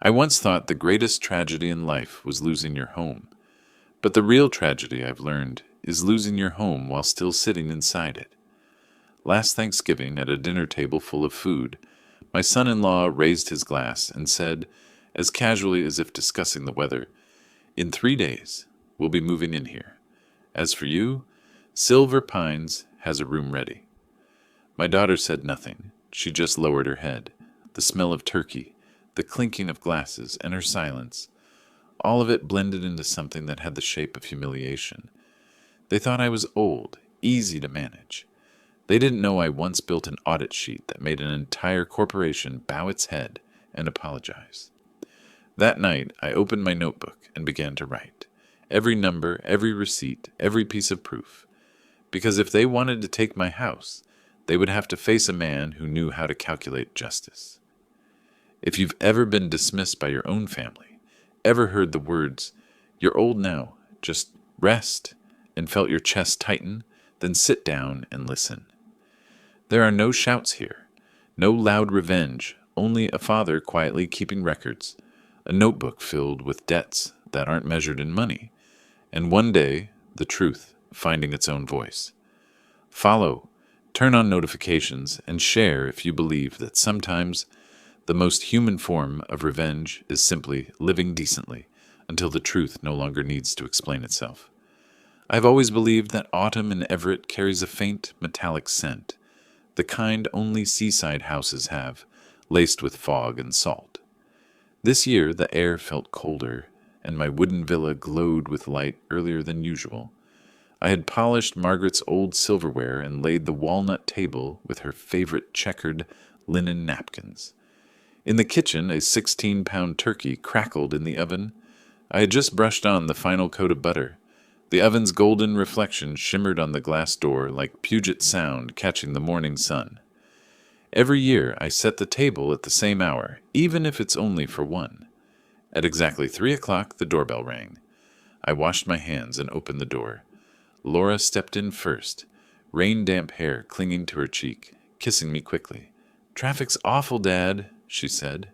I once thought the greatest tragedy in life was losing your home, but the real tragedy, I've learned, is losing your home while still sitting inside it. Last Thanksgiving, at a dinner table full of food, my son-in-law raised his glass and said, as casually as if discussing the weather, "In 3 days, we'll be moving in here. As for you, Silver Pines has a room ready." My daughter said nothing. She just lowered her head. The smell of turkey, the clinking of glasses, and her silence, all of it blended into something that had the shape of humiliation. They thought I was old, easy to manage. They didn't know I once built an audit sheet that made an entire corporation bow its head and apologize. That night, I opened my notebook and began to write. Every number, every receipt, every piece of proof. Because if they wanted to take my house, they would have to face a man who knew how to calculate justice. If you've ever been dismissed by your own family, ever heard the words, "You're old now, just rest," and felt your chest tighten, then sit down and listen. There are no shouts here, no loud revenge, only a father quietly keeping records, a notebook filled with debts that aren't measured in money, and one day, the truth finding its own voice. Follow, turn on notifications, and share if you believe that sometimes the most human form of revenge is simply living decently until the truth no longer needs to explain itself. I've always believed that autumn in Everett carries a faint metallic scent, the kind only seaside houses have, laced with fog and salt. This year the air felt colder, and my wooden villa glowed with light earlier than usual. I had polished Margaret's old silverware and laid the walnut table with her favorite checkered linen napkins. In the kitchen, a 16-pound turkey crackled in the oven. I had just brushed on the final coat of butter. The oven's golden reflection shimmered on the glass door like Puget Sound catching the morning sun. Every year I set the table at the same hour, even if it's only for one. At exactly 3 o'clock, the doorbell rang. I washed my hands and opened the door. Laura stepped in first, rain-damp hair clinging to her cheek, kissing me quickly. "Traffic's awful, Dad," she said.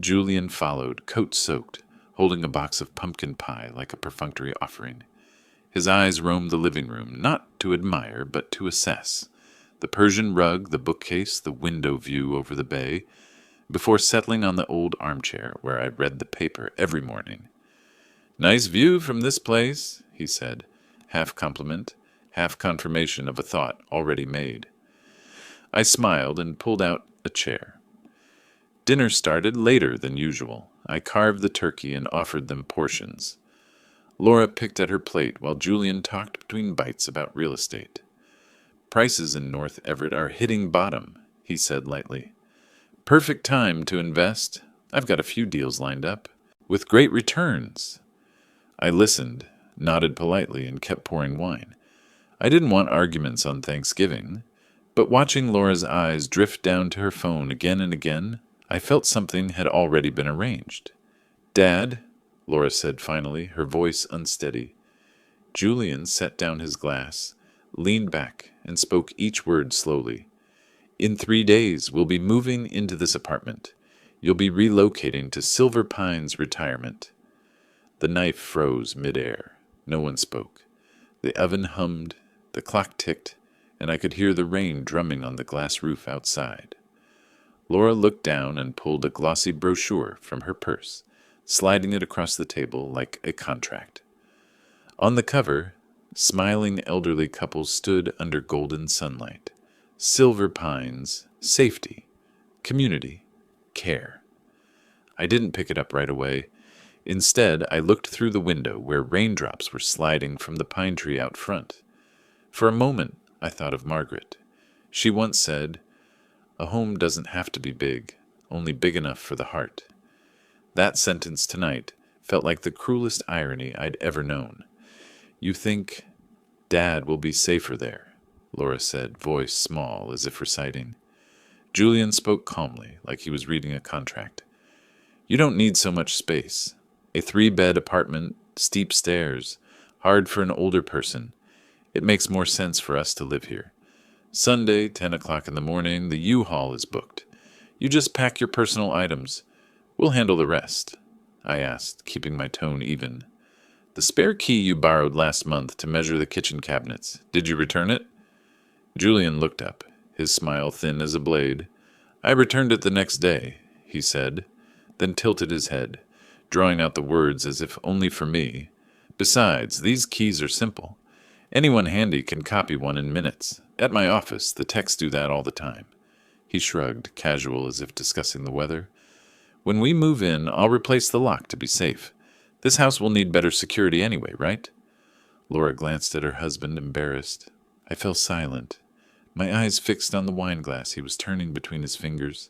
Julian followed, coat-soaked, holding a box of pumpkin pie like a perfunctory offering. His eyes roamed the living room, not to admire, but to assess. The Persian rug, the bookcase, the window view over the bay, before settling on the old armchair where I read the paper every morning. "Nice view from this place," he said, half compliment, half confirmation of a thought already made. I smiled and pulled out a chair. Dinner started later than usual. I carved the turkey and offered them portions. Laura picked at her plate while Julian talked between bites about real estate. "Prices in North Everett are hitting bottom," he said lightly. "Perfect time to invest. I've got a few deals lined up, with great returns." I listened, nodded politely, and kept pouring wine. I didn't want arguments on Thanksgiving, but watching Laura's eyes drift down to her phone again and again, I felt something had already been arranged. "Dad," Laura said finally, her voice unsteady. Julian set down his glass, leaned back, and spoke each word slowly. "In 3 days, we'll be moving into this apartment. You'll be relocating to Silver Pines Retirement." The knife froze midair. No one spoke. The oven hummed, the clock ticked, and I could hear the rain drumming on the glass roof outside. Laura looked down and pulled a glossy brochure from her purse, sliding it across the table like a contract. On the cover, smiling elderly couples stood under golden sunlight. Silver Pines, safety, community, care. I didn't pick it up right away. Instead, I looked through the window where raindrops were sliding from the pine tree out front. For a moment, I thought of Margaret. She once said, "A home doesn't have to be big, only big enough for the heart." That sentence tonight felt like the cruelest irony I'd ever known. "You think Dad will be safer there," Laura said, voice small as if reciting. Julian spoke calmly, like he was reading a contract. "You don't need so much space. A 3-bed apartment, steep stairs, hard for an older person. It makes more sense for us to live here. Sunday, 10 o'clock in the morning, the U-Haul is booked. You just pack your personal items. We'll handle the rest, I asked, keeping my tone even. The spare key you borrowed last month to measure the kitchen cabinets, did you return it? Julian looked up, his smile thin as a blade. I returned it the next day, he said, then tilted his head, drawing out the words as if only for me. Besides, these keys are simple. Anyone handy can copy one in minutes. At my office, the techs do that all the time. He shrugged, casual as if discussing the weather. When we move in, I'll replace the lock to be safe. This house will need better security anyway, right? Laura glanced at her husband, embarrassed. I fell silent, my eyes fixed on the wine glass he was turning between his fingers.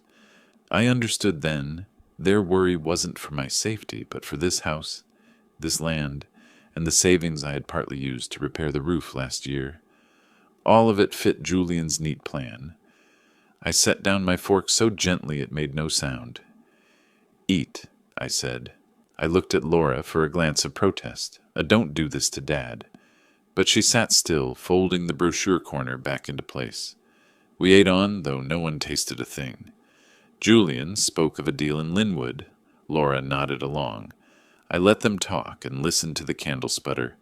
I understood then, their worry wasn't for my safety, but for this house, this land, and the savings I had partly used to repair the roof last year. All of it fit Julian's neat plan. I set down my fork so gently it made no sound. Eat, I said. I looked at Laura for a glance of protest, a don't do this to Dad. But she sat still, folding the brochure corner back into place. We ate on, though no one tasted a thing. Julian spoke of a deal in Linwood. Laura nodded along. I let them talk and listened to the candle sputter.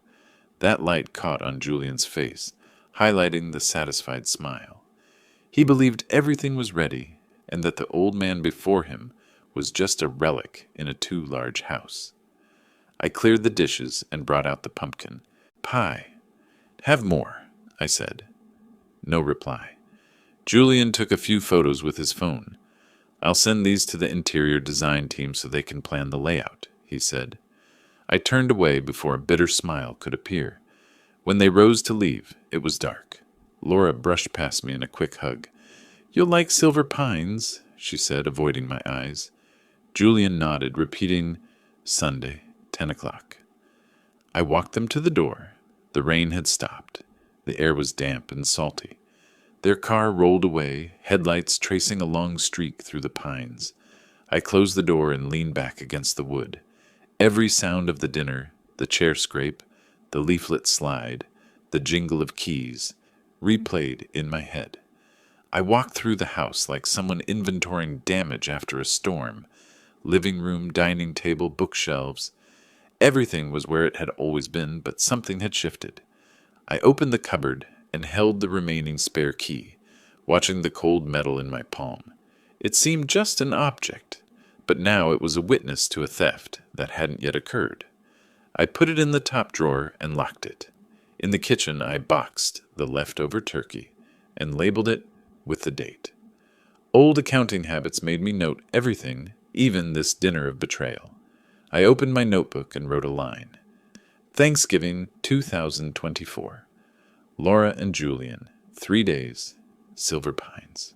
That light caught on Julian's face, highlighting the satisfied smile. He believed everything was ready, and that the old man before him was just a relic in a too large house. I cleared the dishes and brought out the pumpkin. Pie. Have more, I said. No reply. Julian took a few photos with his phone. I'll send these to the interior design team so they can plan the layout, he said. I turned away before a bitter smile could appear. When they rose to leave, it was dark. Laura brushed past me in a quick hug. You'll like Silver Pines, she said, avoiding my eyes. Julian nodded, repeating, Sunday, 10 o'clock. I walked them to the door. The rain had stopped. The air was damp and salty. Their car rolled away, headlights tracing a long streak through the pines. I closed the door and leaned back against the wood. Every sound of the dinner, the chair scrape, the leaflet slide, the jingle of keys, replayed in my head. I walked through the house like someone inventorying damage after a storm. Living room, dining table, bookshelves. Everything was where it had always been, but something had shifted. I opened the cupboard and held the remaining spare key, watching the cold metal in my palm. It seemed just an object, but now it was a witness to a theft that hadn't yet occurred. I put it in the top drawer and locked it. In the kitchen, I boxed the leftover turkey and labeled it with the date. Old accounting habits made me note everything, even this dinner of betrayal. I opened my notebook and wrote a line. Thanksgiving 2024. Laura and Julian, 3 days, Silver Pines.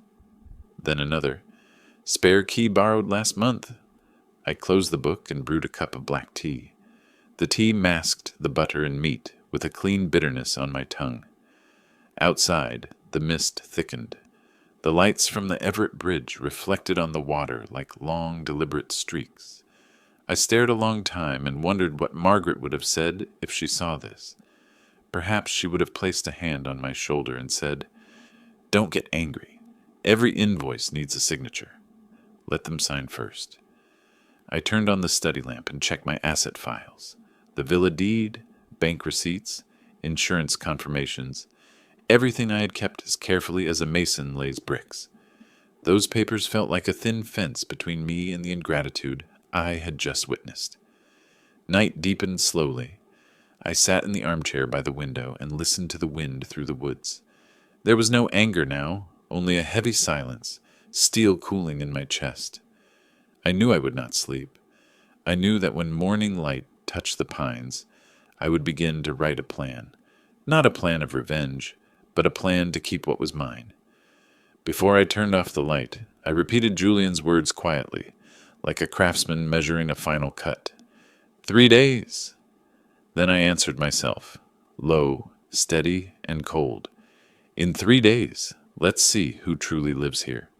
Then another. Spare key borrowed last month. I closed the book and brewed a cup of black tea. The tea masked the butter and meat with a clean bitterness on my tongue. Outside, the mist thickened. The lights from the Everett Bridge reflected on the water like long, deliberate streaks. I stared a long time and wondered what Margaret would have said if she saw this. Perhaps she would have placed a hand on my shoulder and said, Don't get angry. Every invoice needs a signature. Let them sign first. I turned on the study lamp and checked my asset files. The villa deed, bank receipts, insurance confirmations, everything I had kept as carefully as a mason lays bricks. Those papers felt like a thin fence between me and the ingratitude I had just witnessed. Night deepened slowly. I sat in the armchair by the window and listened to the wind through the woods. There was no anger now, only a heavy silence, steel cooling in my chest. I knew I would not sleep. I knew that when morning light touched the pines, I would begin to write a plan. Not a plan of revenge, but a plan to keep what was mine. Before I turned off the light, I repeated Julian's words quietly, like a craftsman measuring a final cut. 3 days! Then I answered myself, low, steady, and cold. In 3 days, let's see who truly lives here.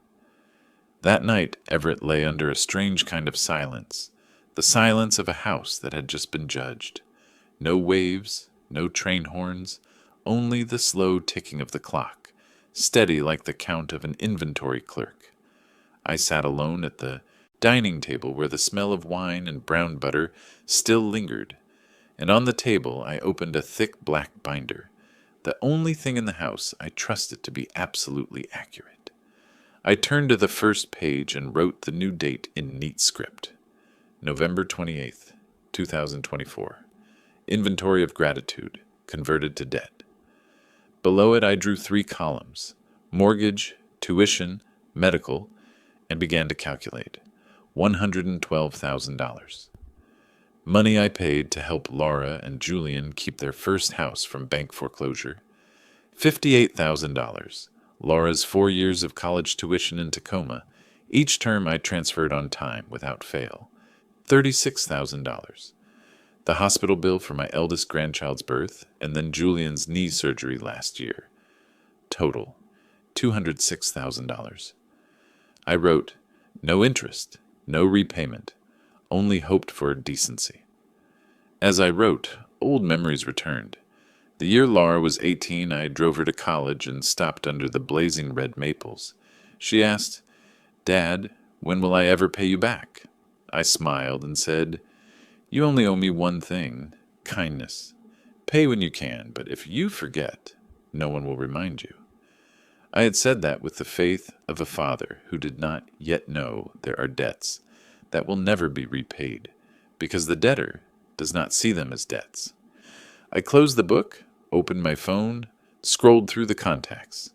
That night, Everett lay under a strange kind of silence, the silence of a house that had just been judged. No waves, no train horns, only the slow ticking of the clock, steady like the count of an inventory clerk. I sat alone at the dining table where the smell of wine and brown butter still lingered, and on the table I opened a thick black binder, the only thing in the house I trusted to be absolutely accurate. I turned to the first page and wrote the new date in neat script. November 28th, 2024. Inventory of gratitude, converted to debt. Below it I drew 3 columns, mortgage, tuition, medical, and began to calculate. $112,000. Money I paid to help Laura and Julian keep their first house from bank foreclosure. $58,000. Laura's 4 years of college tuition in Tacoma. Each term I transferred on time without fail. $36,000. The hospital bill for my eldest grandchild's birth, and then Julian's knee surgery last year. Total, $206,000. I wrote, no interest, no repayment, only hoped for decency. As I wrote, old memories returned. The year Laura was 18, I drove her to college and stopped under the blazing red maples. She asked, "Dad, when will I ever pay you back?" I smiled and said, "You only owe me one thing, kindness. Pay when you can, but if you forget, no one will remind you." I had said that with the faith of a father who did not yet know there are debts that will never be repaid, because the debtor does not see them as debts. I closed the book, opened my phone, scrolled through the contacts.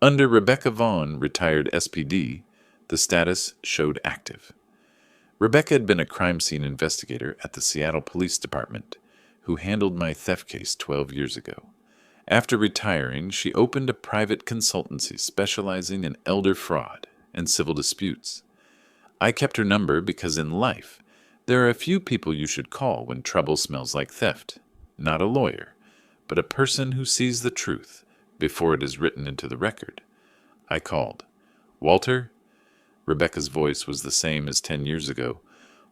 Under Rebecca Vaughn, retired SPD, the status showed active. Rebecca had been a crime scene investigator at the Seattle Police Department, who handled my theft case 12 years ago. After retiring, she opened a private consultancy specializing in elder fraud and civil disputes. I kept her number because in life, there are a few people you should call when trouble smells like theft. Not a lawyer, but a person who sees the truth before it is written into the record. I called. "Walter?" Rebecca's voice was the same as 10 years ago,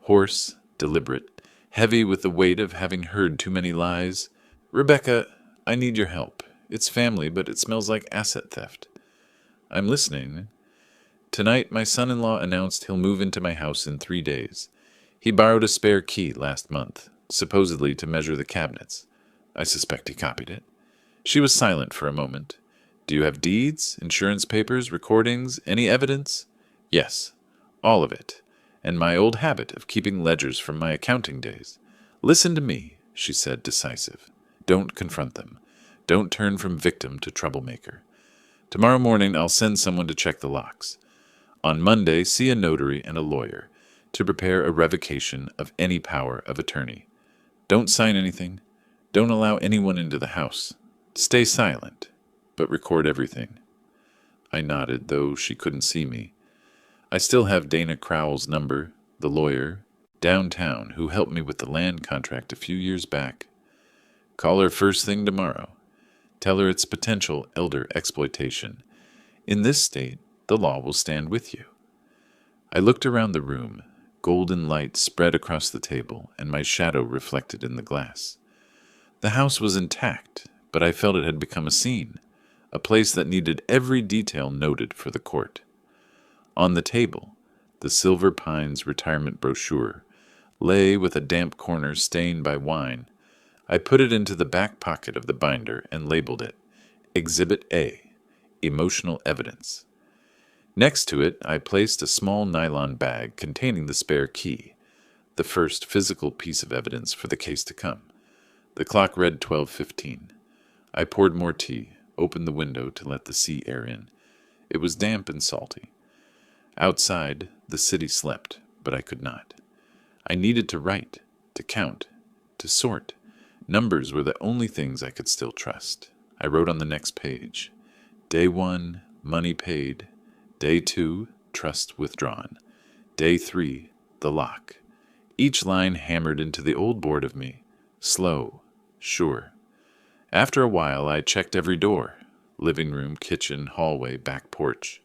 hoarse, deliberate, heavy with the weight of having heard too many lies. "Rebecca, I need your help. It's family, but it smells like asset theft." "I'm listening." "Tonight, my son-in-law announced he'll move into my house in 3 days. He borrowed a spare key last month, supposedly to measure the cabinets. I suspect he copied it." She was silent for a moment. "Do you have deeds, insurance papers, recordings, any evidence?" "Yes, all of it, and my old habit of keeping ledgers from my accounting days." "Listen to me," she said, decisive. "Don't confront them. Don't turn from victim to troublemaker. Tomorrow morning I'll send someone to check the locks. On Monday, see a notary and a lawyer to prepare a revocation of any power of attorney. Don't sign anything. Don't allow anyone into the house. Stay silent, but record everything." I nodded, though she couldn't see me. I still have Dana Crowell's number, the lawyer, downtown, who helped me with the land contract a few years back. Call her first thing tomorrow. Tell her it's potential elder exploitation. In this state, the law will stand with you. I looked around the room. Golden light spread across the table, and my shadow reflected in the glass. The house was intact, but I felt it had become a scene, a place that needed every detail noted for the court. On the table, the Silver Pines retirement brochure lay with a damp corner stained by wine. I put it into the back pocket of the binder and labeled it Exhibit A, Emotional Evidence. Next to it, I placed a small nylon bag containing the spare key, the first physical piece of evidence for the case to come. The clock read 12:15. I poured more tea, opened the window to let the sea air in. It was damp and salty. Outside, the city slept, but I could not. I needed to write, to count, to sort. Numbers were the only things I could still trust. I wrote on the next page. Day 1, money paid. Day 2, trust withdrawn. Day 3, the lock. Each line hammered into the old board of me. Slow, sure. After a while, I checked every door. Living room, kitchen, hallway, back porch.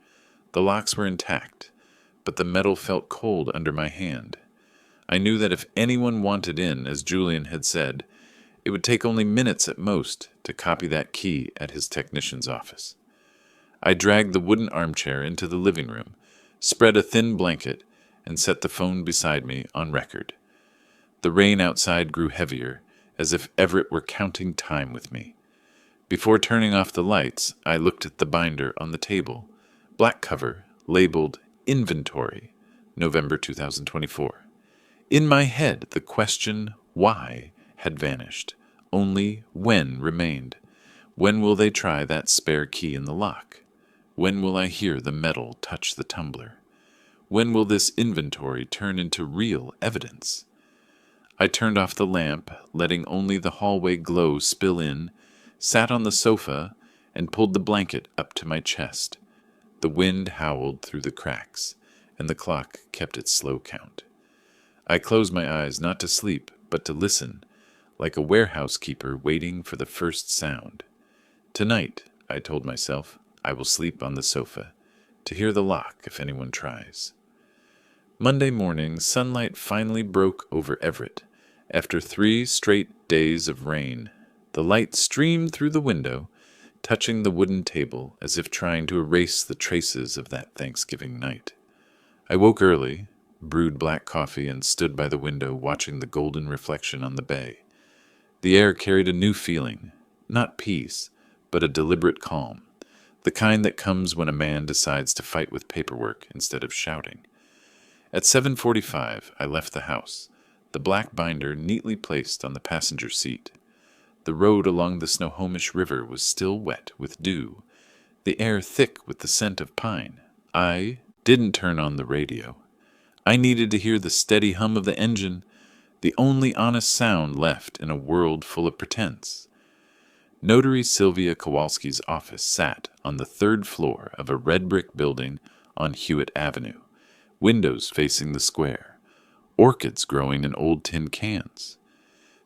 The locks were intact, but the metal felt cold under my hand. I knew that if anyone wanted in, as Julian had said, it would take only minutes at most to copy that key at his technician's office. I dragged the wooden armchair into the living room, spread a thin blanket, and set the phone beside me on record. The rain outside grew heavier, as if Everett were counting time with me. Before turning off the lights, I looked at the binder on the table, black cover, labeled Inventory, November 2024. In my head, the question, why, had vanished. Only when remained. When will they try that spare key in the lock? When will I hear the metal touch the tumbler? When will this inventory turn into real evidence? I turned off the lamp, letting only the hallway glow spill in, sat on the sofa, and pulled the blanket up to my chest. The wind howled through the cracks, and the clock kept its slow count. I closed my eyes not to sleep, but to listen, like a warehouse keeper waiting for the first sound. Tonight, I told myself, I will sleep on the sofa, to hear the lock if anyone tries. Monday morning, sunlight finally broke over Everett. After 3 straight days of rain, the light streamed through the window, touching the wooden table as if trying to erase the traces of that Thanksgiving night. I woke early, brewed black coffee, and stood by the window watching the golden reflection on the bay. The air carried a new feeling, not peace, but a deliberate calm, the kind that comes when a man decides to fight with paperwork instead of shouting. At 7:45, I left the house, the black binder neatly placed on the passenger seat. The road along the Snohomish River was still wet with dew, the air thick with the scent of pine. I didn't turn on the radio. I needed to hear the steady hum of the engine, the only honest sound left in a world full of pretense. Notary Sylvia Kowalski's office sat on the 3rd floor of a red brick building on Hewitt Avenue, windows facing the square, orchids growing in old tin cans.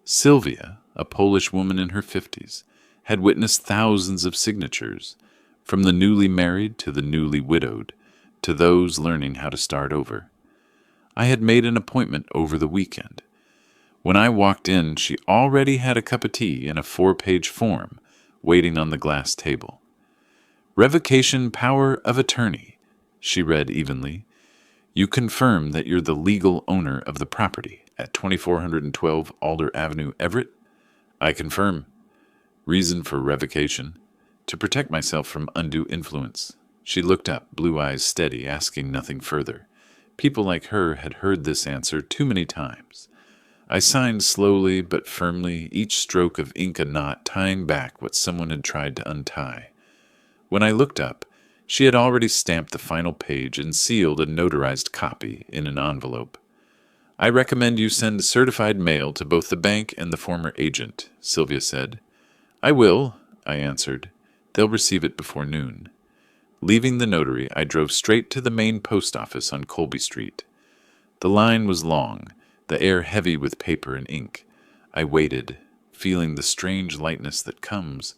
Sylvia, a Polish woman in her 50s, had witnessed thousands of signatures, from the newly married to the newly widowed, to those learning how to start over. I had made an appointment over the weekend. When I walked in, she already had a cup of tea and a 4-page form waiting on the glass table. Revocation power of attorney, she read evenly. You confirm that you're the legal owner of the property at 2412 Alder Avenue, Everett? I confirm. Reason for revocation? To protect myself from undue influence. She looked up, blue eyes steady, asking nothing further. People like her had heard this answer too many times. I signed slowly but firmly, each stroke of ink a knot tying back what someone had tried to untie. When I looked up, she had already stamped the final page and sealed a notarized copy in an envelope. I recommend you send certified mail to both the bank and the former agent, Sylvia said. I will, I answered. They'll receive it before noon. Leaving the notary, I drove straight to the main post office on Colby Street. The line was long, the air heavy with paper and ink. I waited, feeling the strange lightness that comes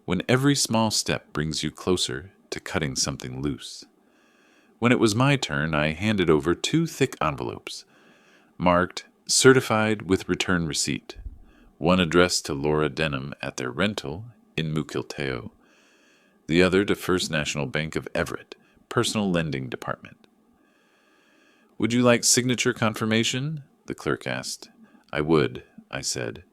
when every small step brings you closer to cutting something loose. When it was my turn, I handed over 2 thick envelopes, marked certified with return receipt, one addressed to Laura Denham at their rental in Mukilteo, the other to First National Bank of Everett, Personal Lending Department. Would you like signature confirmation? The clerk asked. I would, I said.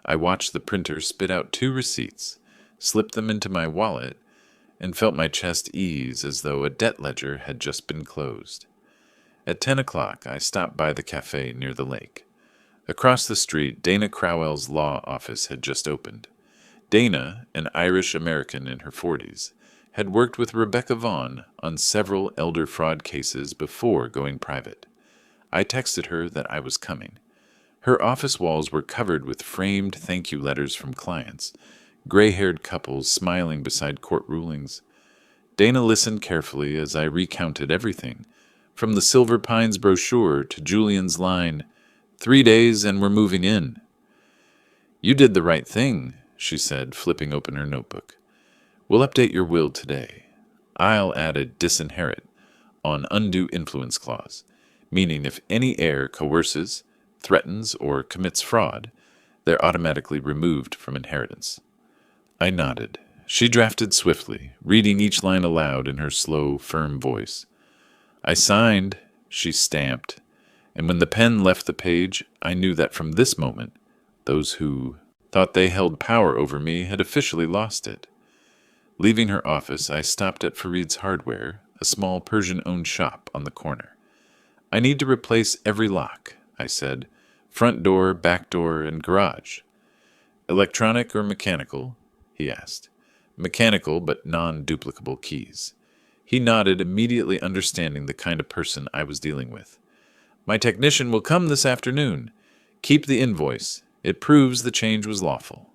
I watched the printer spit out 2 receipts, slipped them into my wallet, and felt my chest ease as though a debt ledger had just been closed. At 10 o'clock, I stopped by the cafe near the lake. Across the street, Dana Crowell's law office had just opened. Dana, an Irish-American in her 40s, had worked with Rebecca Vaughn on several elder fraud cases before going private. I texted her that I was coming. Her office walls were covered with framed thank you letters from clients, gray-haired couples smiling beside court rulings. Dana listened carefully as I recounted everything, from the Silver Pines brochure to Julian's line, 3 days and we're moving in. You did the right thing, she said, flipping open her notebook. We'll update your will today. I'll add a disinherit on undue influence clause, meaning if any heir coerces, threatens, or commits fraud, they're automatically removed from inheritance. I nodded. She drafted swiftly, reading each line aloud in her slow, firm voice. I signed, She stamped, and when the pen left the page, I knew that from this moment, those who thought they held power over me had officially lost it. Leaving her office, I stopped at Farid's Hardware, a small Persian-owned shop on the corner. "I need to replace every lock," I said. "Front door, back door, and garage." "Electronic or mechanical?" he asked. "Mechanical, but non-duplicable keys." He nodded, immediately understanding the kind of person I was dealing with. "My technician will come this afternoon. Keep the invoice. It proves the change was lawful."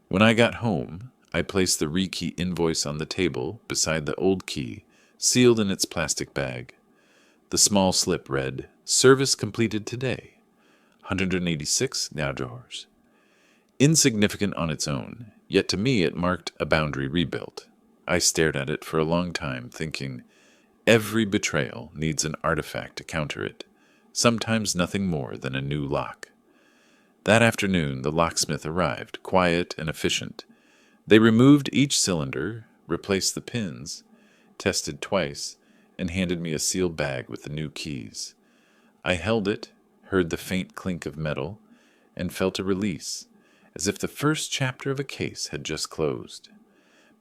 When I got home, I placed the rekey invoice on the table beside the old key, sealed in its plastic bag. The small slip read, "Service completed today. 186 now yours." Insignificant on its own, yet to me it marked a boundary rebuilt. I stared at it for a long time, thinking, every betrayal needs an artifact to counter it, sometimes nothing more than a new lock. That afternoon, the locksmith arrived, quiet and efficient. They removed each cylinder, replaced the pins, tested twice, and handed me a sealed bag with the new keys. I held it, heard the faint clink of metal, and felt a release, as if the first chapter of a case had just closed.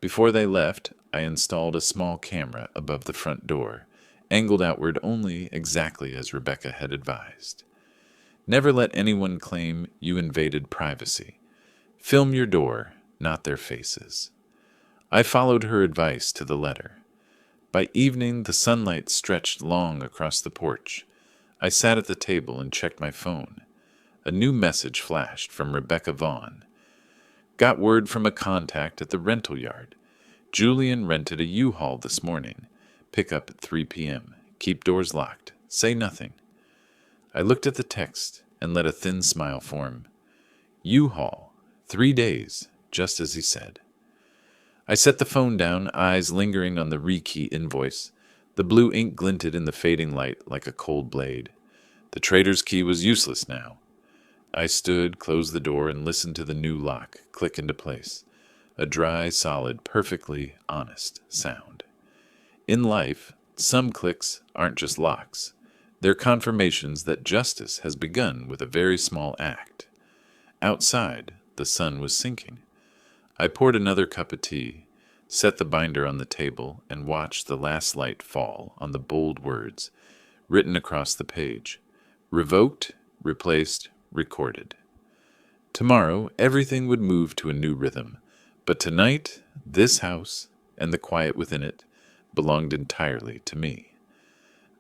Before they left, I installed a small camera above the front door, angled outward only exactly as Rebecca had advised. Never let anyone claim you invaded privacy. Film your door, not their faces. I followed her advice to the letter. By evening, the sunlight stretched long across the porch. I sat at the table and checked my phone. A new message flashed from Rebecca Vaughn. "Got word from a contact at the rental yard. Julian rented a U-Haul this morning. Pick up at 3 p.m. Keep doors locked. Say nothing." I looked at the text and let a thin smile form. U-Haul. 3 days, just as he said. I set the phone down, eyes lingering on the rekey invoice. The blue ink glinted in the fading light like a cold blade. The trader's key was useless now. I stood, closed the door, and listened to the new lock click into place. A dry, solid, perfectly honest sound. In life, some clicks aren't just locks. They're confirmations that justice has begun with a very small act. Outside, the sun was sinking. I poured another cup of tea, set the binder on the table, and watched the last light fall on the bold words written across the page. Revoked, replaced, recorded. Tomorrow, everything would move to a new rhythm, but tonight, this house, and the quiet within it, belonged entirely to me.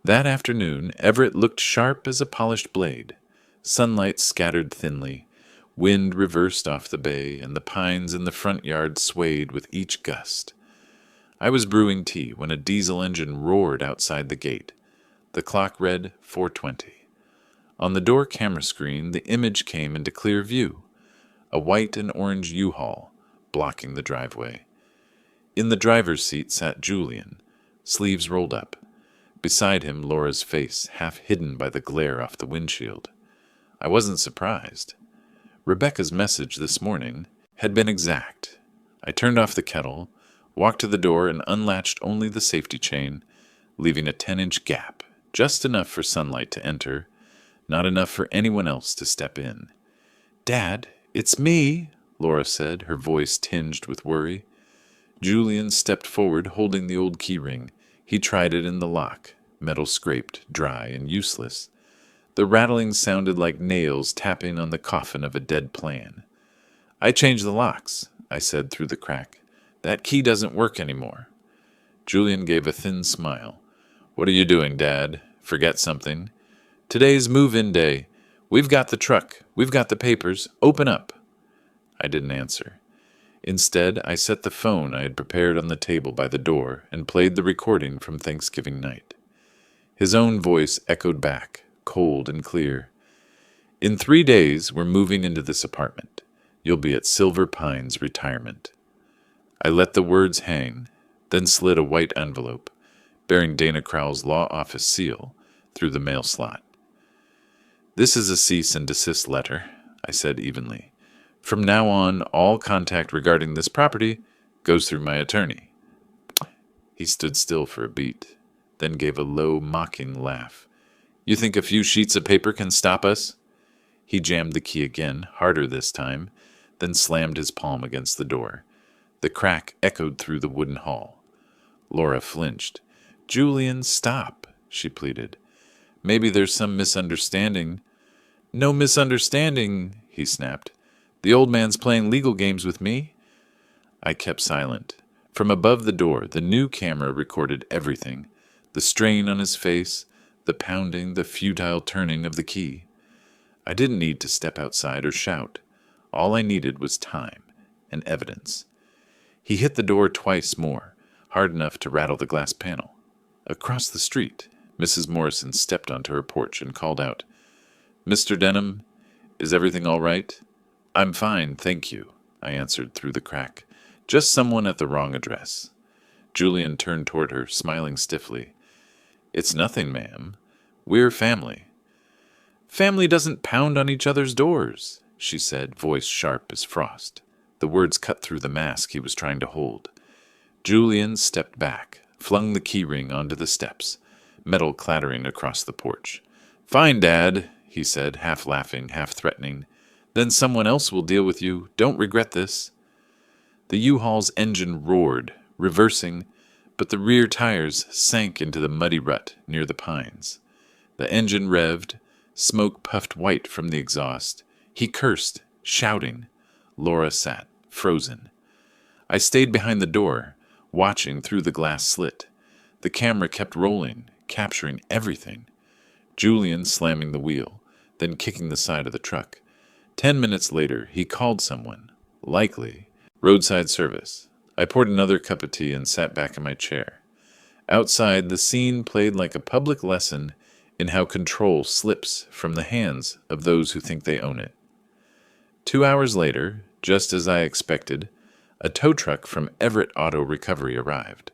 That afternoon, Everett looked sharp as a polished blade. Sunlight scattered thinly, wind reversed off the bay, and the pines in the front yard swayed with each gust. I was brewing tea when a diesel engine roared outside the gate. The clock read 4:20. On the door camera screen, the image came into clear view. A white and orange U-Haul, blocking the driveway. In the driver's seat sat Julian, sleeves rolled up. Beside him, Laura's face, half hidden by the glare off the windshield. I wasn't surprised. Rebecca's message this morning had been exact. I turned off the kettle, walked to the door, and unlatched only the safety chain, leaving a 10-inch gap, just enough for sunlight to enter, not enough for anyone else to step in. "Dad, it's me," Laura said, her voice tinged with worry. Julian stepped forward, holding the old keyring. He tried it in the lock, metal scraped, dry, and useless. The rattling sounded like nails tapping on the coffin of a dead plan. "I changed the locks," I said through the crack. "That key doesn't work anymore." Julian gave a thin smile. "What are you doing, Dad? Forget something?" "Today's move-in day. We've got the truck. We've got the papers. Open up." I didn't answer. Instead, I set the phone I had prepared on the table by the door and played the recording from Thanksgiving night. His own voice echoed back, cold and clear. "In 3 days, we're moving into this apartment. You'll be at Silver Pines Retirement." I let the words hang, then slid a white envelope, bearing Dana Crowell's law office seal, through the mail slot. "This is a cease and desist letter," I said evenly. "From now on, all contact regarding this property goes through my attorney." He stood still for a beat, then gave a low, mocking laugh. You think a few sheets of paper can stop us? He jammed the key again, harder this time, then slammed his palm against the door. The crack echoed through the wooden hall. Laura flinched. Julian, stop, she pleaded. Maybe there's some misunderstanding. No misunderstanding, he snapped. The old man's playing legal games with me. I kept silent. From above the door, the new camera recorded everything. The strain on his face, the pounding, the futile turning of the key. I didn't need to step outside or shout. All I needed was time and evidence. He hit the door twice more, hard enough to rattle the glass panel. Across the street, Mrs. Morrison stepped onto her porch and called out, Mr. Denham, is everything all right? I'm fine, thank you, I answered through the crack. Just someone at the wrong address. Julian turned toward her, smiling stiffly. It's nothing, ma'am. We're family. Family doesn't pound on each other's doors, she said, voice sharp as frost. The words cut through the mask he was trying to hold. Julian stepped back, flung the keyring onto the steps, metal clattering across the porch. Fine, Dad, he said, half laughing, half threatening. Then someone else will deal with you. Don't regret this. The U-Haul's engine roared, reversing, but the rear tires sank into the muddy rut near the pines. The engine revved, smoke puffed white from the exhaust. He cursed, shouting. Laura sat, frozen. I stayed behind the door, watching through the glass slit. The camera kept rolling, capturing everything. Julian slamming the wheel, then kicking the side of the truck. 10 minutes later, he called someone, likely roadside service. I poured another cup of tea and sat back in my chair. Outside, the scene played like a public lesson in how control slips from the hands of those who think they own it. 2 hours later, just as I expected, a tow truck from Everett Auto Recovery arrived.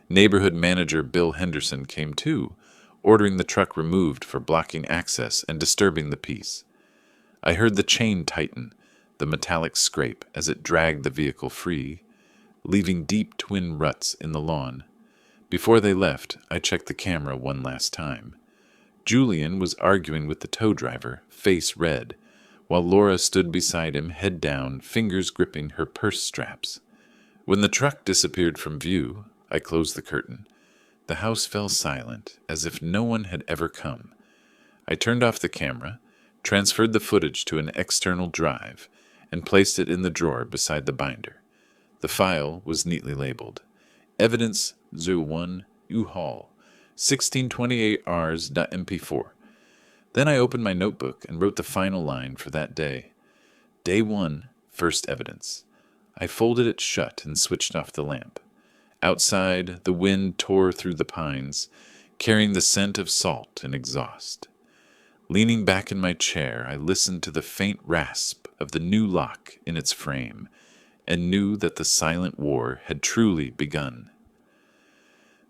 Neighborhood manager Bill Henderson came too, ordering the truck removed for blocking access and disturbing the peace. I heard the chain tighten, the metallic scrape as it dragged the vehicle free, leaving deep twin ruts in the lawn. Before they left, I checked the camera one last time. Julian was arguing with the tow driver, face red, while Laura stood beside him, head down, fingers gripping her purse straps. When the truck disappeared from view, I closed the curtain. The house fell silent, as if no one had ever come. I turned off the camera, transferred the footage to an external drive, and placed it in the drawer beside the binder. The file was neatly labeled. Evidence 01 U-Haul, 1628Rs.mp4. Then I opened my notebook and wrote the final line for that day. Day 1, first evidence. I folded it shut and switched off the lamp. Outside, the wind tore through the pines, carrying the scent of salt and exhaust. Leaning back in my chair, I listened to the faint rasp of the new lock in its frame and knew that the silent war had truly begun.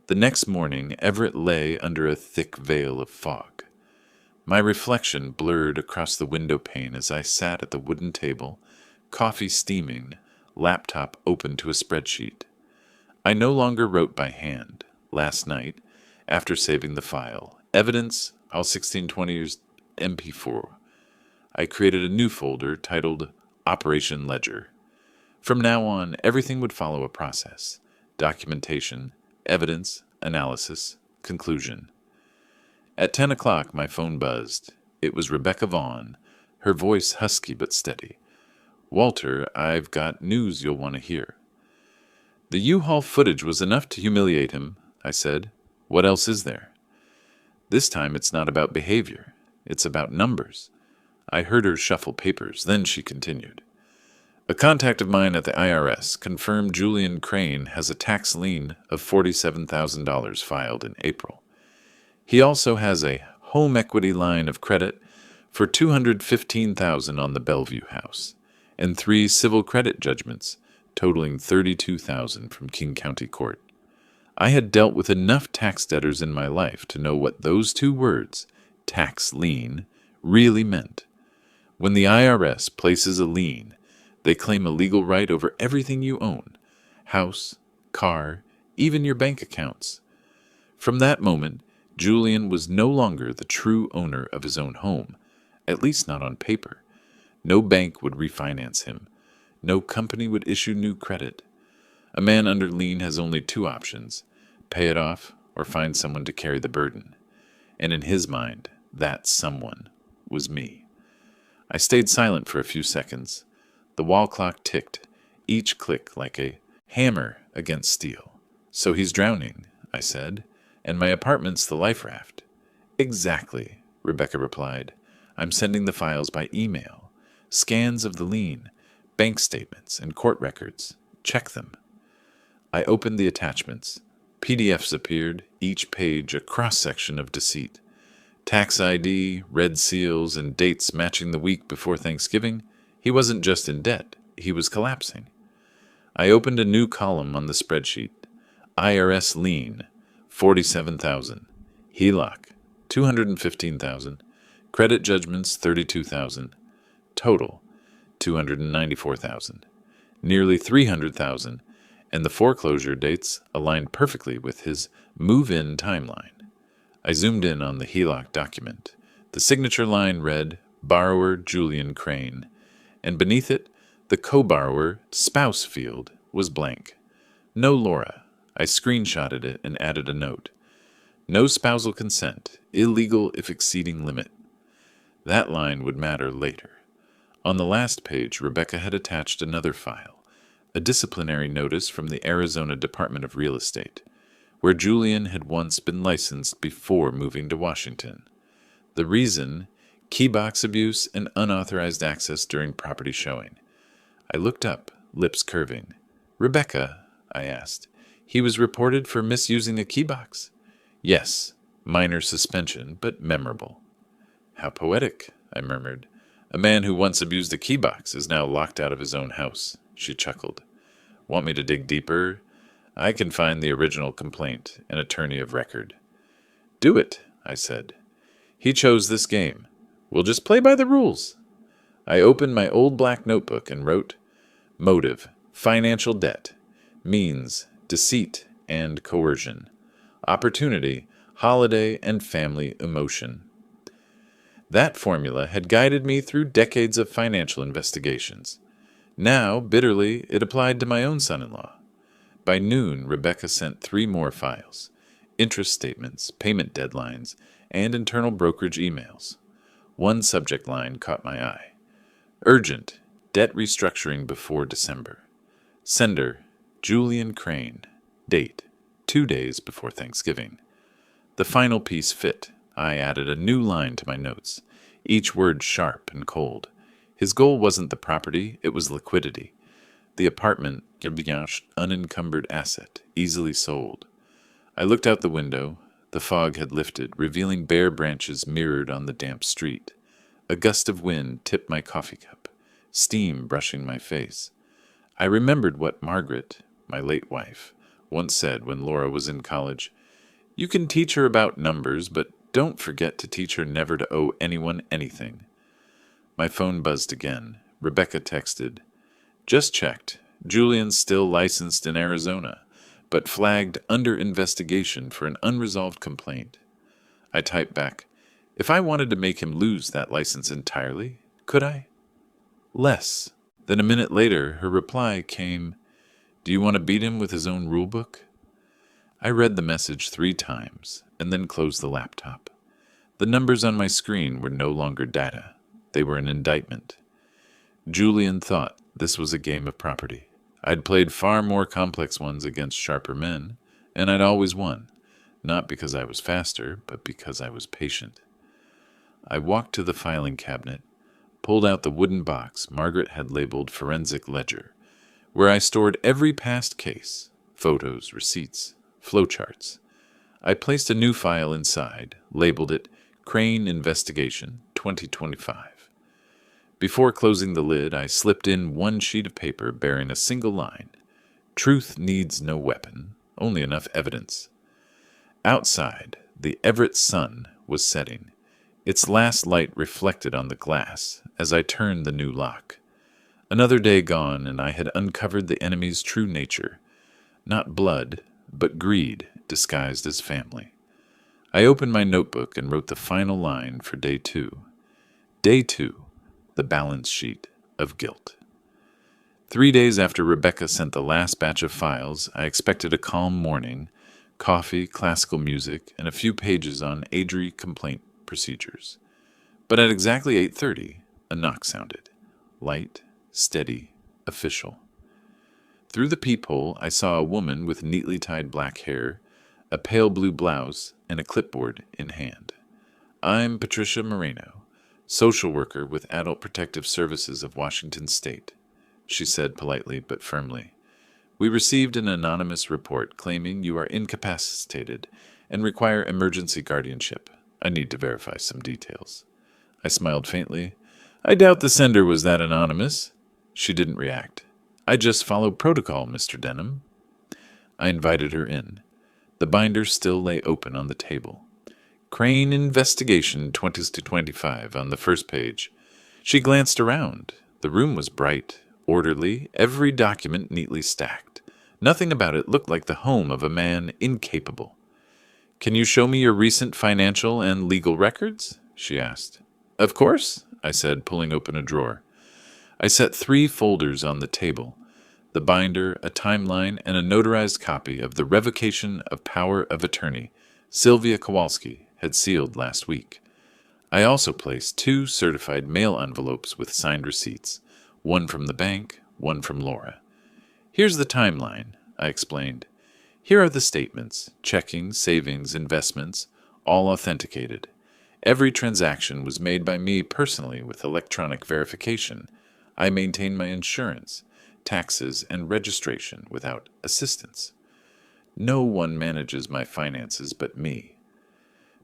The next morning, Everett lay under a thick veil of fog. My reflection blurred across the window pane as I sat at the wooden table, coffee steaming, laptop open to a spreadsheet. I no longer wrote by hand. Last night, after saving the file, Evidence, all 1620's MP4, I created a new folder titled Operation Ledger. From now on, everything would follow a process: documentation, evidence, analysis, conclusion. At 10 o'clock, my phone buzzed. It was Rebecca Vaughn, her voice husky but steady. Walter, I've got news you'll want to hear. The U-Haul footage was enough to humiliate him, I said. What else is there? This time it's not about behavior. It's about numbers. I heard her shuffle papers. Then she continued. A contact of mine at the IRS confirmed Julian Crane has a tax lien of $47,000 filed in April. He also has a home equity line of credit for $215,000 on the Bellevue house, and 3 civil credit judgments totaling $32,000 from King County Court. I had dealt with enough tax debtors in my life to know what those 2 words, tax lien, really meant. When the IRS places a lien, they claim a legal right over everything you own: house, car, even your bank accounts. From that moment, Julian was no longer the true owner of his own home, at least not on paper. No bank would refinance him. No company would issue new credit. A man under lien has only two options: pay it off or find someone to carry the burden. And in his mind, that someone was me. I stayed silent for a few seconds. The wall clock ticked, each click like a hammer against steel. "So he's drowning," I said, "and my apartment's the life raft." "Exactly," Rebecca replied. "I'm sending the files by email. Scans of the lien, bank statements, and court records. Check them." I opened the attachments. PDFs appeared, each page a cross-section of deceit. Tax ID, red seals, and dates matching the week before Thanksgiving. He wasn't just in debt, he was collapsing. I opened a new column on the spreadsheet. IRS lien, $47,000. HELOC, $215,000. Credit judgments, $32,000. Total, $294,000. Nearly $300,000, and the foreclosure dates aligned perfectly with his move-in timeline. I zoomed in on the HELOC document. The signature line read, "Borrower Julian Crane," and beneath it, the co-borrower spouse field was blank. No Laura. I screenshotted it and added a note. "No spousal consent. Illegal if exceeding limit." That line would matter later. On the last page, Rebecca had attached another file, a disciplinary notice from the Arizona Department of Real Estate, where Julian had once been licensed before moving to Washington. The reason: keybox abuse and unauthorized access during property showing. I looked up, lips curving. "Rebecca," I asked, "he was reported for misusing a keybox?" "Yes, minor suspension, but memorable." "How poetic," I murmured. "A man who once abused a keybox is now locked out of his own house." She chuckled. "Want me to dig deeper? I can find the original complaint, an attorney of record." "Do it," I said. "He chose this game. We'll just play by the rules." I opened my old black notebook and wrote, "Motive, financial debt. Means, deceit and coercion. Opportunity, holiday and family emotion." That formula had guided me through decades of financial investigations. Now, bitterly, it applied to my own son-in-law. By noon, Rebecca sent 3 more files: interest statements, payment deadlines, and internal brokerage emails. One subject line caught my eye: urgent, debt restructuring before December. Sender, Julian Crane. Date, 2 days before Thanksgiving. The final piece fit. I added a new line to my notes, each word sharp and cold. His goal wasn't the property, it was liquidity. The apartment, unencumbered asset, easily sold. I looked out the window. The fog had lifted, revealing bare branches mirrored on the damp street. A gust of wind tipped my coffee cup, steam brushing my face. I remembered what Margaret, my late wife, once said when Laura was in college: "You can teach her about numbers, but don't forget to teach her never to owe anyone anything." My phone buzzed again. Rebecca texted, "Just checked. Julian's still licensed in Arizona, but flagged under investigation for an unresolved complaint." I typed back, "If I wanted to make him lose that license entirely, could I?" Less. Then a minute later, her reply came, "Do you want to beat him with his own rulebook?" I read the message 3 times, and then closed the laptop. The numbers on my screen were no longer data. They were an indictment. Julian thought this was a game of property. I'd played far more complex ones against sharper men, and I'd always won, not because I was faster, but because I was patient. I walked to the filing cabinet, pulled out the wooden box Margaret had labeled Forensic Ledger, where I stored every past case, photos, receipts, flowcharts. I placed a new file inside, labeled it Crane Investigation 2025. Before closing the lid, I slipped in one sheet of paper bearing a single line: "Truth needs no weapon, only enough evidence." Outside, the Everett sun was setting. Its last light reflected on the glass as I turned the new lock. Another day gone, and I had uncovered the enemy's true nature. Not blood, but greed disguised as family. I opened my notebook and wrote the final line for day 2. Day 2, the balance sheet of guilt. 3 days after Rebecca sent the last batch of files, I expected a calm morning, coffee, classical music, and a few pages on ADRI complaint procedures. But at exactly 8:30, a knock sounded. Light, steady, official. Through the peephole, I saw a woman with neatly tied black hair, a pale blue blouse, and a clipboard in hand. "I'm Patricia Moreno, social worker with Adult Protective Services of Washington State," she said politely but firmly. "We received an anonymous report claiming you are incapacitated and require emergency guardianship. I need to verify some details." I smiled faintly. "I doubt the sender was that anonymous." She didn't react. "I just followed protocol, Mr. Denham." I invited her in. The binder still lay open on the table. "Crane Investigation 20-25 on the first page." She glanced around. The room was bright, orderly, every document neatly stacked. Nothing about it looked like the home of a man incapable. "Can you show me your recent financial and legal records?" she asked. "Of course," I said, pulling open a drawer. I set 3 folders on the table: the binder, a timeline, and a notarized copy of the revocation of power of attorney Sylvia Kowalski had sealed last week. I also placed 2 certified mail envelopes with signed receipts, one from the bank, one from Laura. "Here's the timeline," I explained. "Here are the statements, checking, savings, investments, all authenticated. Every transaction was made by me personally with electronic verification. I maintain my insurance, taxes, and registration without assistance. No one manages my finances but me."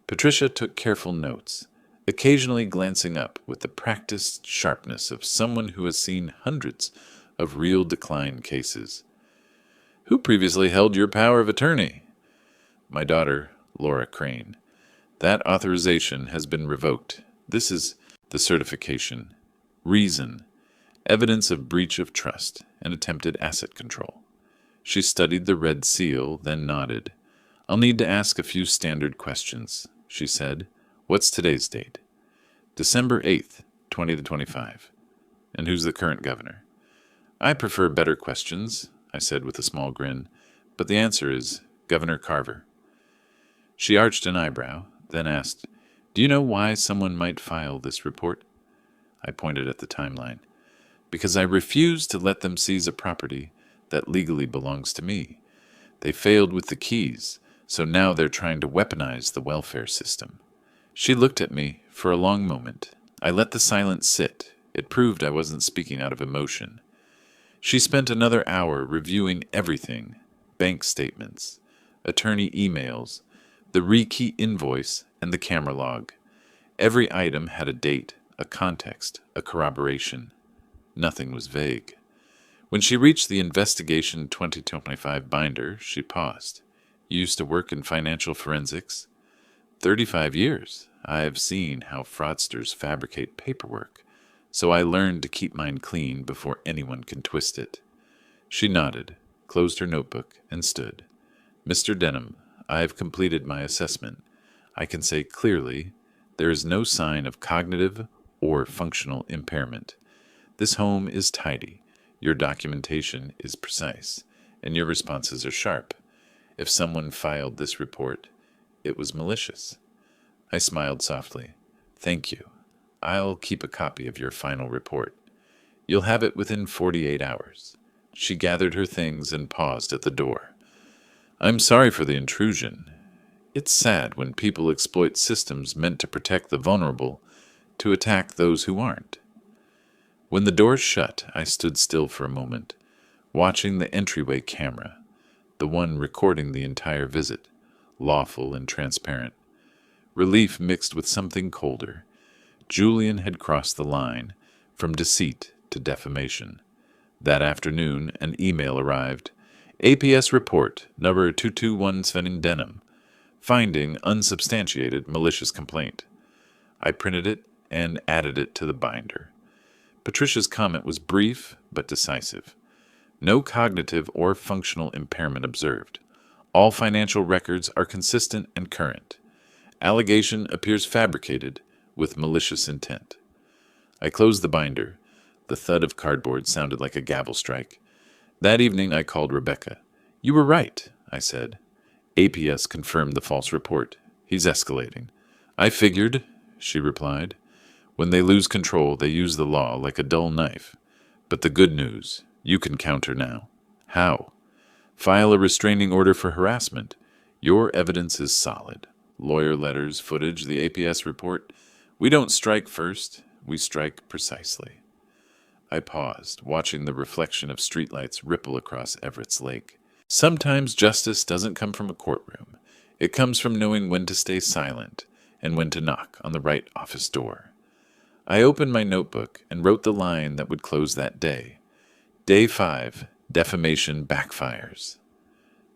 Patricia took careful notes, occasionally glancing up with the practiced sharpness of someone who has seen hundreds of real decline cases. "Who previously held your power of attorney?" "My daughter, Laura Crane. That authorization has been revoked. This is the certification. Reason: evidence of breach of trust and attempted asset control." She studied the red seal, then nodded. "I'll need to ask a few standard questions," she said. "What's today's date?" "December 8th, 20-25. "And who's the current governor?" "I prefer better questions," I said with a small grin, "but the answer is Governor Carver." She arched an eyebrow, then asked, "Do you know why someone might file this report?" I pointed at the timeline. "Because I refuse to let them seize a property that legally belongs to me. They failed with the keys, so now they're trying to weaponize the welfare system." She looked at me for a long moment. I let the silence sit. It proved I wasn't speaking out of emotion. She spent another hour reviewing everything: bank statements, attorney emails, the rekey invoice, and the camera log. Every item had a date, a context, a corroboration. Nothing was vague. When she reached the Investigation 2025 binder, she paused. "You used to work in financial forensics?" 35 years. I have seen how fraudsters fabricate paperwork, so I learned to keep mine clean before anyone can twist it." She nodded, closed her notebook, and stood. "Mr. Denham, I have completed my assessment. I can say clearly there is no sign of cognitive or functional impairment. This home is tidy, your documentation is precise, and your responses are sharp. If someone filed this report, it was malicious." I smiled softly. "Thank you. I'll keep a copy of your final report. You'll have it within 48 hours. She gathered her things and paused at the door. "I'm sorry for the intrusion. It's sad when people exploit systems meant to protect the vulnerable to attack those who aren't." When the door shut, I stood still for a moment, watching the entryway camera, the one recording the entire visit, lawful and transparent. Relief mixed with something colder. Julian had crossed the line from deceit to defamation. That afternoon, an email arrived. "APS report, number 2217 Denham. Finding unsubstantiated malicious complaint." I printed it and added it to the binder. Patricia's comment was brief but decisive. "No cognitive or functional impairment observed. All financial records are consistent and current. Allegation appears fabricated with malicious intent. I closed the binder. The thud of cardboard sounded like a gavel strike. That evening I called Rebecca. "You were right," I said. "APS confirmed the false report. He's escalating." "I figured," she replied. "When they lose control, they use the law like a dull knife. But the good news, you can counter now." "How?" "File a restraining order for harassment. Your evidence is solid. Lawyer letters, footage, the APS report. We don't strike first, we strike precisely." I paused, watching the reflection of streetlights ripple across Everett's Lake. Sometimes justice doesn't come from a courtroom. It comes from knowing when to stay silent and when to knock on the right office door. I opened my notebook and wrote the line that would close that day. Day 5, defamation backfires.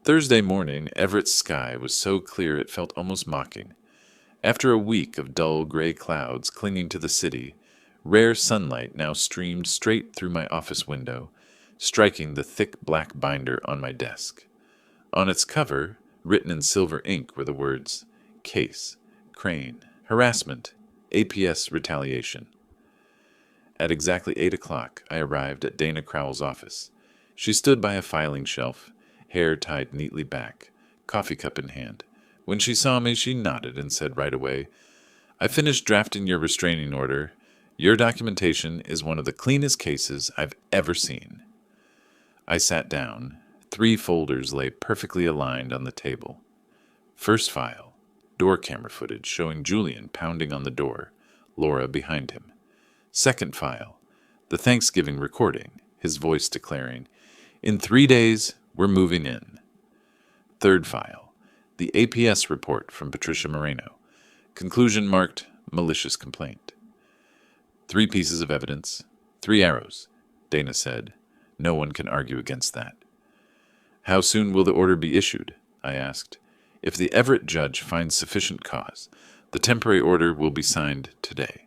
Thursday morning, Everett's sky was so clear it felt almost mocking. After a week of dull gray clouds clinging to the city, rare sunlight now streamed straight through my office window, striking the thick black binder on my desk. On its cover, written in silver ink, were the words, "Case, Crane, Harassment, APS Retaliation." At exactly 8 o'clock, I arrived at Dana Crowell's office. She stood by a filing shelf, hair tied neatly back, coffee cup in hand. When she saw me, she nodded and said right away, "I finished drafting your restraining order. Your documentation is one of the cleanest cases I've ever seen." I sat down. 3 folders lay perfectly aligned on the table. First file, door camera footage showing Julian pounding on the door, Laura behind him. Second file, the Thanksgiving recording, his voice declaring, "In 3 days, we're moving in." Third file, the APS report from Patricia Moreno. Conclusion marked malicious complaint. 3 pieces of evidence, 3 arrows, Dana said. No one can argue against that. "How soon will the order be issued?" I asked. "If the Everett judge finds sufficient cause, the temporary order will be signed today.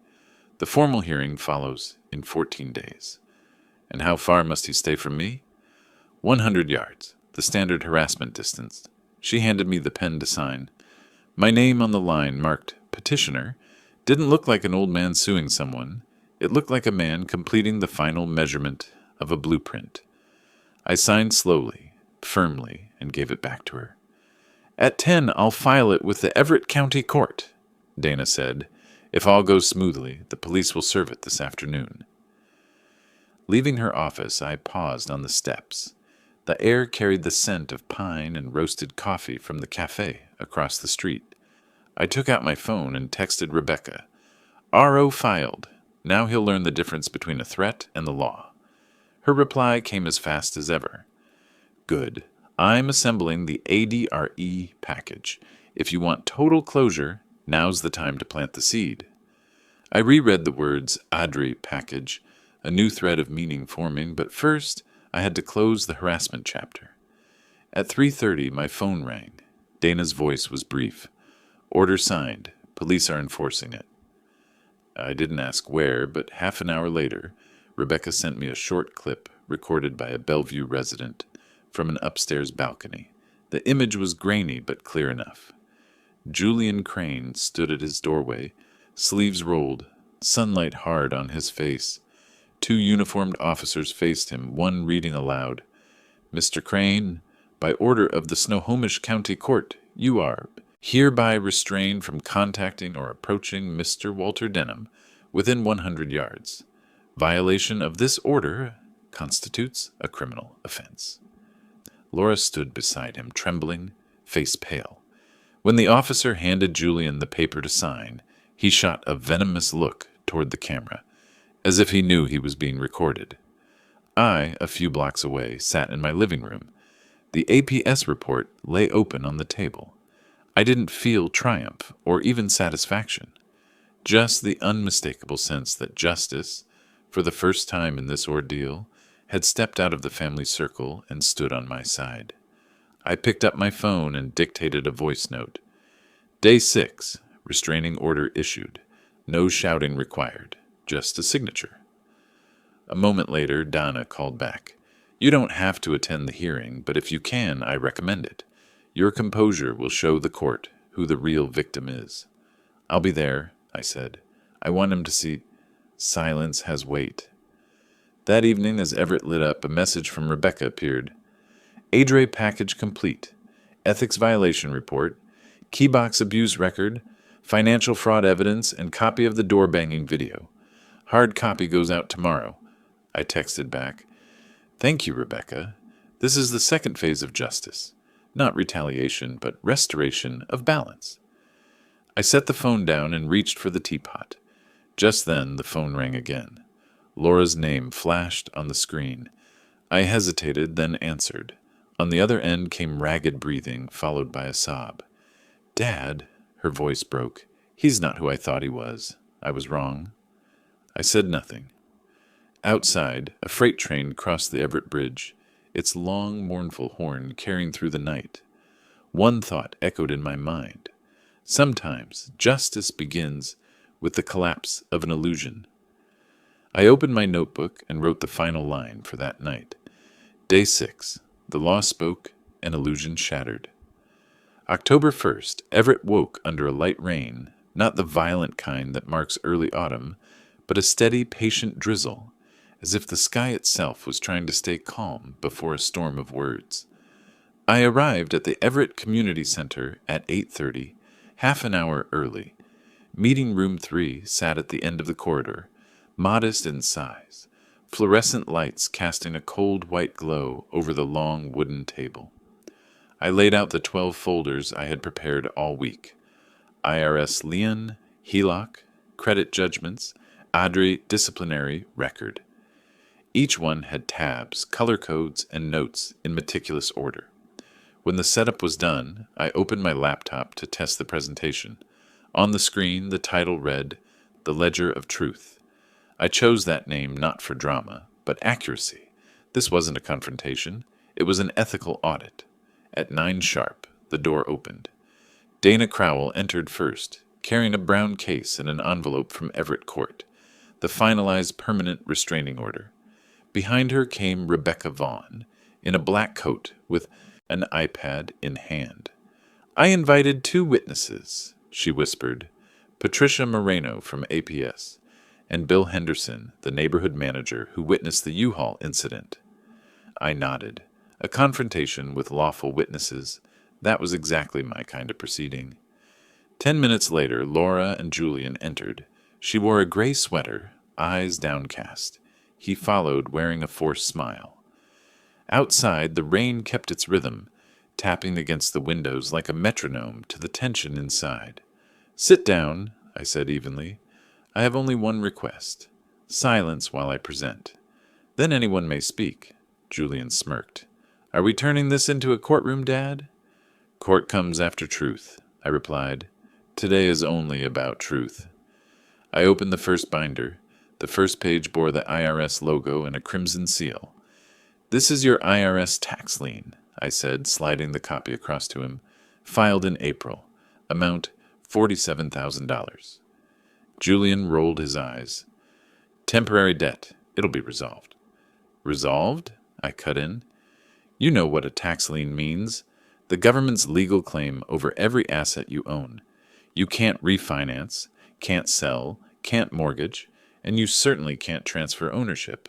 The formal hearing follows in 14 days. "And how far must he stay from me?" 100 yards, the standard harassment distance. She handed me the pen to sign. My name on the line marked petitioner didn't look like an old man suing someone. It looked like a man completing the final measurement of a blueprint. I signed slowly, firmly, and gave it back to her. "At 10, I'll file it with the Everett County Court," Dana said. "If all goes smoothly, the police will serve it this afternoon." Leaving her office, I paused on the steps. The air carried the scent of pine and roasted coffee from the cafe across the street. I took out my phone and texted Rebecca. "RO filed. Now he'll learn the difference between a threat and the law." Her reply came as fast as ever. "Good. I'm assembling the ADRE package. If you want total closure, now's the time to plant the seed." I reread the words ADRE package, a new thread of meaning forming, but first I had to close the harassment chapter. At 3:30, my phone rang. Dana's voice was brief. "Order signed. Police are enforcing it." I didn't ask where, but half an hour later, Rebecca sent me a short clip recorded by a Bellevue resident from an upstairs balcony. The image was grainy but clear enough. Julian Crane stood at his doorway, sleeves rolled, sunlight hard on his face. 2 uniformed officers faced him, one reading aloud, "Mr. Crane, by order of the Snohomish County Court, you are hereby restrained from contacting or approaching Mr. Walter Denham within 100 yards. Violation of this order constitutes a criminal offense." Laura stood beside him, trembling, face pale. When the officer handed Julian the paper to sign, he shot a venomous look toward the camera, as if he knew he was being recorded. I, a few blocks away, sat in my living room. The APS report lay open on the table. I didn't feel triumph or even satisfaction, just the unmistakable sense that justice, for the first time in this ordeal, had stepped out of the family circle and stood on my side. I picked up my phone and dictated a voice note. Day 6, restraining order issued. No shouting required, just a signature. A moment later, Donna called back. "You don't have to attend the hearing, but if you can, I recommend it. Your composure will show the court who the real victim is. I'll be there, I said. I want him to see. Silence has weight. That evening, as Everett lit up, a message from Rebecca appeared. Adre package complete. Ethics violation report. Keybox abuse record. Financial fraud evidence and copy of the door banging video. Hard copy goes out tomorrow. I texted back. Thank you, Rebecca. This is the second phase of justice. Not retaliation, but restoration of balance. I set the phone down and reached for the teapot. Just then, the phone rang again. Laura's name flashed on the screen. I hesitated, then answered. On the other end came ragged breathing, followed by a sob. Dad, her voice broke. He's not who I thought he was. I was wrong. I said nothing. Outside, a freight train crossed the Everett Bridge, its long, mournful horn carrying through the night. One thought echoed in my mind. Sometimes justice begins with the collapse of an illusion. I opened my notebook and wrote the final line for that night. Day 6. The law spoke, and illusion shattered. October 1st, Everett woke under a light rain, not the violent kind that marks early autumn, but a steady, patient drizzle, as if the sky itself was trying to stay calm before a storm of words. I arrived at the Everett Community Center at 8:30, half an hour early. Meeting room 3 sat at the end of the corridor, modest in size, fluorescent lights casting a cold white glow over the long wooden table. I laid out the 12 folders I had prepared all week. IRS lien, HELOC, credit judgments, ADRI disciplinary record. Each one had tabs, color codes, and notes in meticulous order. When the setup was done, I opened my laptop to test the presentation. On the screen, the title read, The Ledger of Truth. I chose that name not for drama, but accuracy. This wasn't a confrontation. It was an ethical audit. At 9 sharp, the door opened. Dana Crowell entered first, carrying a brown case and an envelope from Everett Court, the finalized permanent restraining order. Behind her came Rebecca Vaughn, in a black coat with an iPad in hand. I invited 2 witnesses, she whispered, Patricia Moreno from APS, and Bill Henderson, the neighborhood manager who witnessed the U-Haul incident. I nodded. A confrontation with lawful witnesses, that was exactly my kind of proceeding. 10 minutes later, Laura and Julian entered. She wore a gray sweater, eyes downcast. He followed, wearing a forced smile. Outside, the rain kept its rhythm, tapping against the windows like a metronome to the tension inside. Sit down, I said evenly. I have only one request. Silence while I present. Then anyone may speak. Julian smirked. Are we turning this into a courtroom, Dad? Court comes after truth, I replied. Today is only about truth. I opened the first binder. The first page bore the IRS logo and a crimson seal. This is your IRS tax lien, I said, sliding the copy across to him. Filed in April. Amount $47,000. Julian rolled his eyes. Temporary debt. It'll be resolved. Resolved? I cut in. You know what a tax lien means. The government's legal claim over every asset you own. You can't refinance, can't sell, can't mortgage, and you certainly can't transfer ownership.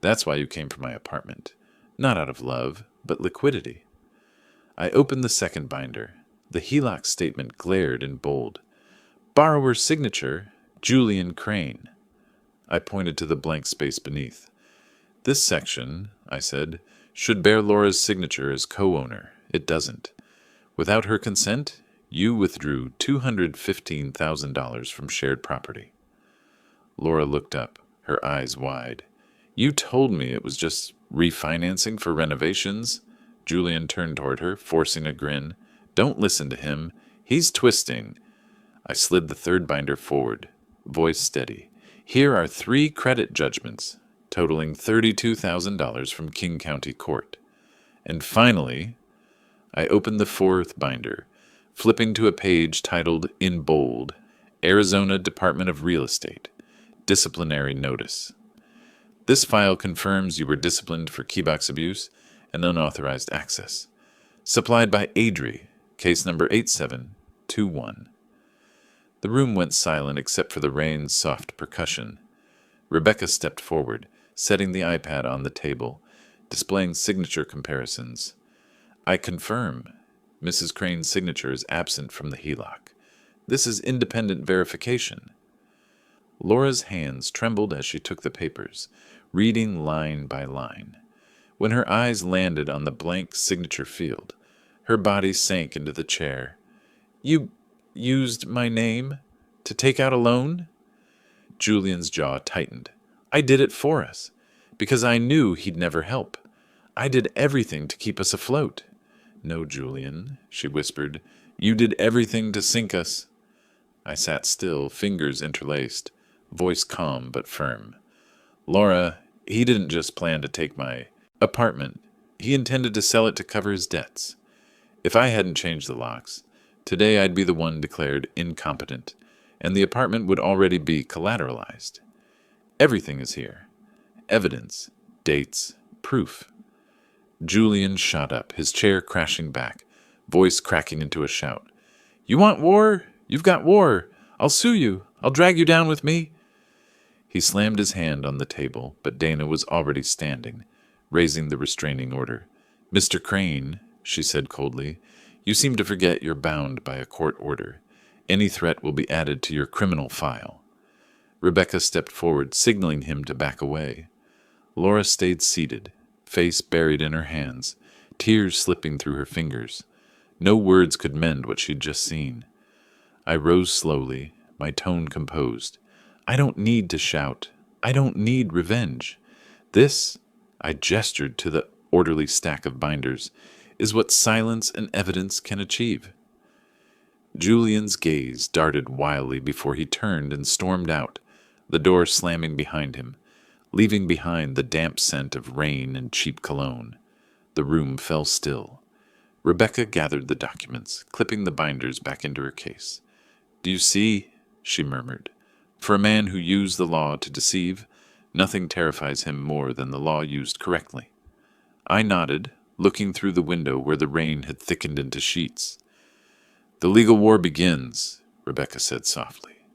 That's why you came for my apartment. Not out of love, but liquidity. I opened the second binder. The HELOC statement glared in bold. Borrower's signature, Julian Crane. I pointed to the blank space beneath. This section, I said, should bear Laura's signature as co-owner. It doesn't. Without her consent, you withdrew $215,000 from shared property. Laura looked up, her eyes wide. You told me it was just refinancing for renovations. Julian turned toward her, forcing a grin. Don't listen to him. He's twisting. I slid the third binder forward, voice steady. Here are 3 credit judgments, totaling $32,000 from King County Court. And finally, I opened the fourth binder, flipping to a page titled, in bold, Arizona Department of Real Estate, Disciplinary Notice. This file confirms you were disciplined for keybox abuse and unauthorized access. Supplied by Adri, case number 872 3221. The room went silent except for the rain's soft percussion. Rebecca stepped forward, setting the iPad on the table, displaying signature comparisons. I confirm. Mrs. Crane's signature is absent from the HELOC. This is independent verification. Laura's hands trembled as she took the papers, reading line by line. When her eyes landed on the blank signature field, her body sank into the chair. You used my name to take out a loan? Julian's jaw tightened. I did it for us, because I knew he'd never help. I did everything to keep us afloat. No, Julian, she whispered. You did everything to sink us. I sat still, fingers interlaced, voice calm but firm. Laura, he didn't just plan to take my apartment. He intended to sell it to cover his debts. If I hadn't changed the locks, today I'd be the one declared incompetent, and the apartment would already be collateralized. Everything is here. Evidence, dates, proof. Julian shot up, his chair crashing back, voice cracking into a shout. You want war? You've got war. I'll sue you. I'll drag you down with me. He slammed his hand on the table, but Dana was already standing, raising the restraining order. Mr. Crane, she said coldly, you seem to forget you're bound by a court order. Any threat will be added to your criminal file. Rebecca stepped forward, signaling him to back away. Laura stayed seated, face buried in her hands, tears slipping through her fingers. No words could mend what she'd just seen. I rose slowly, my tone composed. I don't need to shout. I don't need revenge. This, I gestured to the orderly stack of binders, is what silence and evidence can achieve. Julian's gaze darted wildly before he turned and stormed out, the door slamming behind him, leaving behind the damp scent of rain and cheap cologne. The room fell still. Rebecca gathered the documents, clipping the binders back into her case. Do you see? She murmured. For a man who used the law to deceive, nothing terrifies him more than the law used correctly. I nodded, looking through the window where the rain had thickened into sheets. The legal war begins, Rebecca said softly.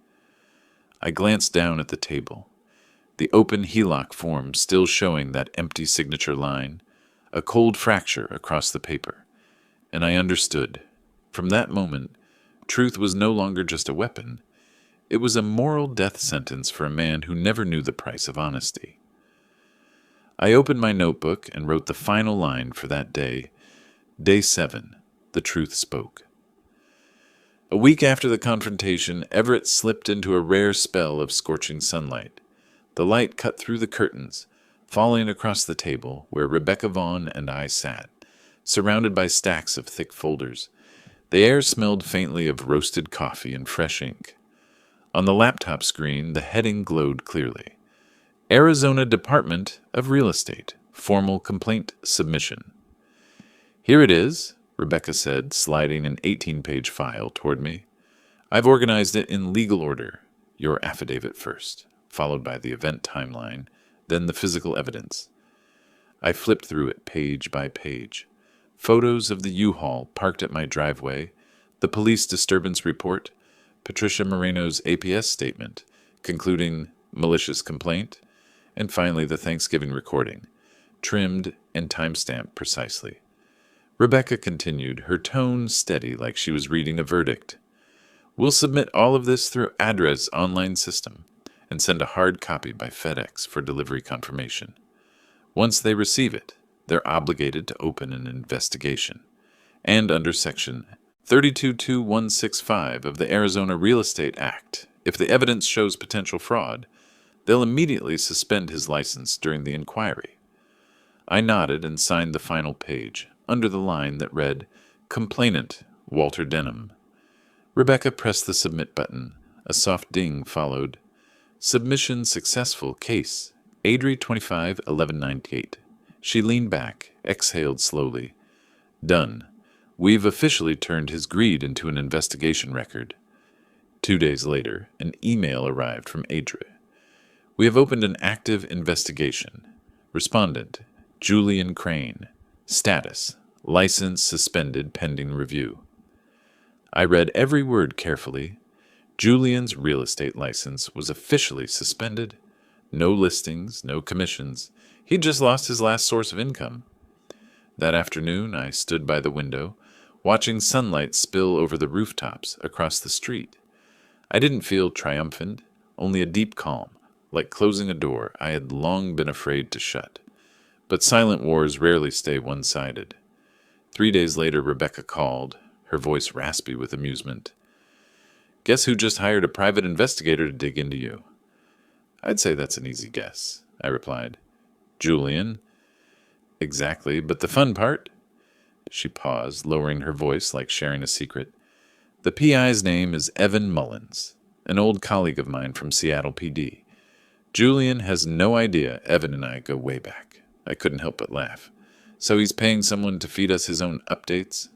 I glanced down at the table, the open HELOC form still showing that empty signature line, a cold fracture across the paper, and I understood. From that moment, truth was no longer just a weapon. It was a moral death sentence for a man who never knew the price of honesty. I opened my notebook and wrote the final line for that day. Day 7, the truth spoke. A week after the confrontation, Everett slipped into a rare spell of scorching sunlight. The light cut through the curtains, falling across the table where Rebecca Vaughn and I sat, surrounded by stacks of thick folders. The air smelled faintly of roasted coffee and fresh ink. On the laptop screen, the heading glowed clearly. Arizona Department of Real Estate, Formal Complaint Submission. Here it is, Rebecca said, sliding an 18-page file toward me. I've organized it in legal order. Your affidavit first, followed by the event timeline, then the physical evidence. I flipped through it page by page. Photos of the U-Haul parked at my driveway, the police disturbance report, Patricia Moreno's APS statement, concluding malicious complaint, and finally the Thanksgiving recording, trimmed and time-stamped precisely. Rebecca continued, her tone steady like she was reading a verdict. We'll submit all of this through ADRA's online system and send a hard copy by FedEx for delivery confirmation. Once they receive it, they're obligated to open an investigation. And under Section 322165 of the Arizona Real Estate Act, if the evidence shows potential fraud, they'll immediately suspend his license during the inquiry. I nodded and signed the final page, under the line that read, Complainant, Walter Denham. Rebecca pressed the submit button. A soft ding followed. Submission successful. Case, Adri 25-1198. She leaned back, exhaled slowly. Done. We've officially turned his greed into an investigation record. 2 days later, an email arrived from Adri. We have opened an active investigation. Respondent, Julian Crane. Status, license suspended pending review. I read every word carefully. Julian's real estate license was officially suspended. No listings, no commissions. He'd just lost his last source of income. That afternoon, I stood by the window, watching sunlight spill over the rooftops across the street. I didn't feel triumphant, only a deep calm, like closing a door I had long been afraid to shut. But silent wars rarely stay one-sided. 3 days later, Rebecca called, her voice raspy with amusement. "Guess who just hired a private investigator to dig into you?" "I'd say that's an easy guess," I replied. "Julian." "Exactly, but the fun part?" She paused, lowering her voice like sharing a secret. "The PI's name is Evan Mullins, an old colleague of mine from Seattle PD. Julian has no idea Evan and I go way back." I couldn't help but laugh. "So he's paying someone to feed us his own updates?"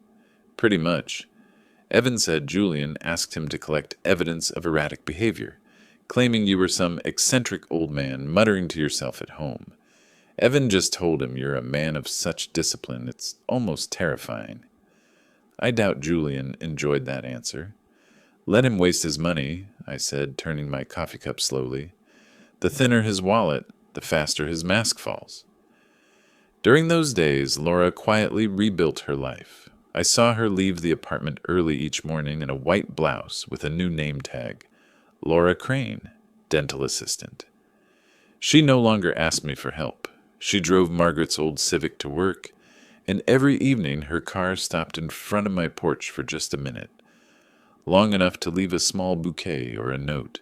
"Pretty much. Evan said Julian asked him to collect evidence of erratic behavior, claiming you were some eccentric old man muttering to yourself at home. Evan just told him you're a man of such discipline, it's almost terrifying." I doubt Julian enjoyed that answer. "Let him waste his money," I said, turning my coffee cup slowly. "The thinner his wallet, the faster his mask falls." During those days, Laura quietly rebuilt her life. I saw her leave the apartment early each morning in a white blouse with a new name tag, Laura Crane, dental assistant. She no longer asked me for help. She drove Margaret's old Civic to work, and every evening her car stopped in front of my porch for just a minute, long enough to leave a small bouquet or a note.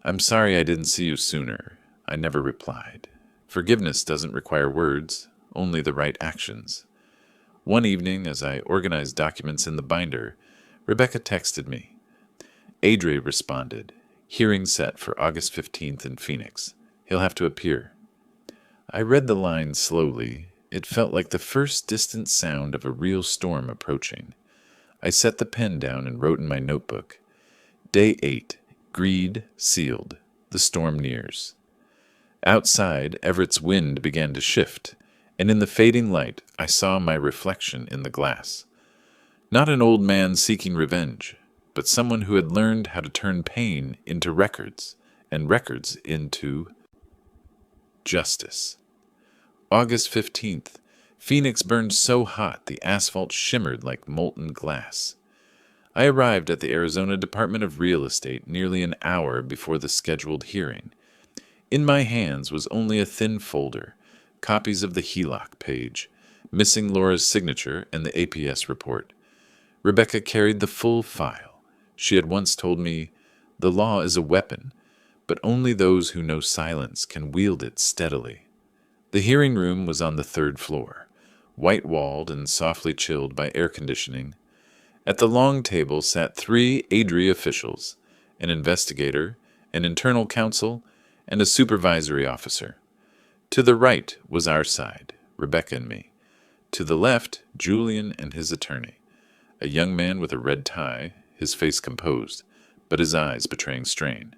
"I'm sorry I didn't see you sooner," I never replied. Forgiveness doesn't require words, only the right actions. One evening, as I organized documents in the binder, Rebecca texted me. Adre responded, "Hearing set for August 15th in Phoenix. He'll have to appear." I read the line slowly. It felt like the first distant sound of a real storm approaching. I set the pen down and wrote in my notebook, "Day 8, greed sealed. The storm nears." Outside, Everett's wind began to shift, and in the fading light, I saw my reflection in the glass. Not an old man seeking revenge, but someone who had learned how to turn pain into records, and records into justice. August 15th. Phoenix burned so hot the asphalt shimmered like molten glass. I arrived at the Arizona Department of Real Estate nearly an hour before the scheduled hearing. In my hands was only a thin folder, copies of the HELOC page, missing Laura's signature and the APS report. Rebecca carried the full file. She had once told me, "The law is a weapon, but only those who know silence can wield it steadily." The hearing room was on the 3rd floor, white-walled and softly chilled by air conditioning. At the long table sat 3 Adri officials, an investigator, an internal counsel, and a supervisory officer. To the right was our side, Rebecca and me. To the left, Julian and his attorney, a young man with a red tie, his face composed, but his eyes betraying strain.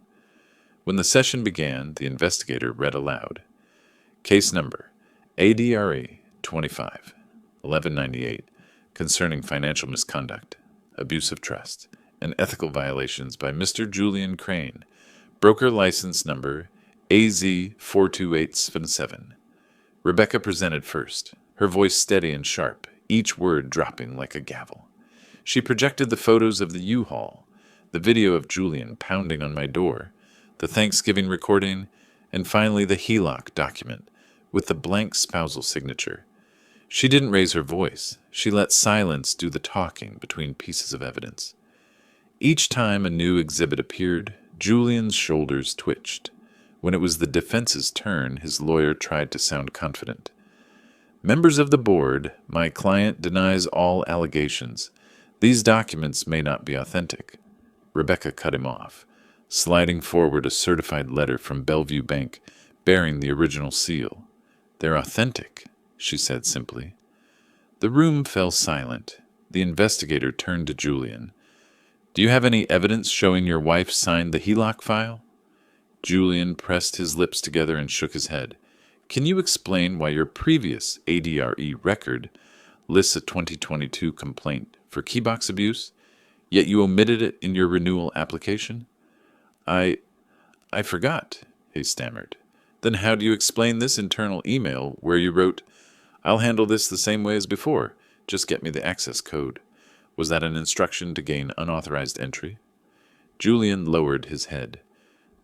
When the session began, the investigator read aloud, "Case number ADRE 25, 1198, concerning financial misconduct, abuse of trust, and ethical violations by Mr. Julian Crane, broker license number AZ42877. Rebecca presented first, her voice steady and sharp, each word dropping like a gavel. She projected the photos of the U-Haul, the video of Julian pounding on my door, the Thanksgiving recording, and finally the HELOC document with the blank spousal signature. She didn't raise her voice. She let silence do the talking between pieces of evidence. Each time a new exhibit appeared, Julian's shoulders twitched. When it was the defense's turn, his lawyer tried to sound confident. "Members of the board, my client denies all allegations. These documents may not be authentic." Rebecca cut him off, sliding forward a certified letter from Bellevue Bank bearing the original seal. "They're authentic," she said simply. The room fell silent. The investigator turned to Julian. "Do you have any evidence showing your wife signed the HELOC file?" Julian pressed his lips together and shook his head. "Can you explain why your previous ADRE record lists a 2022 complaint for keybox abuse? yet you omitted it in your renewal application? I forgot, he stammered. Then how do you explain this internal email where you wrote, I'll handle this the same way as before. Just get me the access code. Was that an instruction to gain unauthorized entry? Julian lowered his head.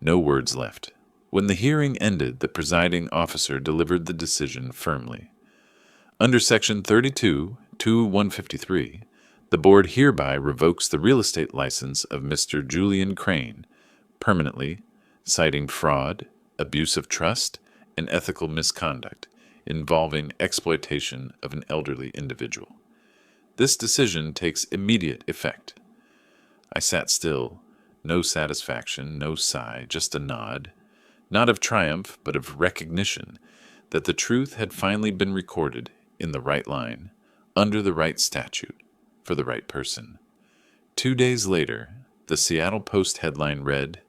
No words left. When the hearing ended, the presiding officer delivered the decision firmly. Under Section 32(2)(153, the Board hereby revokes the real estate license of Mr. Julian Crane, permanently, citing fraud, abuse of trust, and ethical misconduct involving exploitation of an elderly individual. This decision takes immediate effect. I sat still, no satisfaction, no sigh, just a nod, not of triumph, but of recognition that the truth had finally been recorded in the right line, under the right statute, for the right person. 2 days later, the Seattle Post headline read,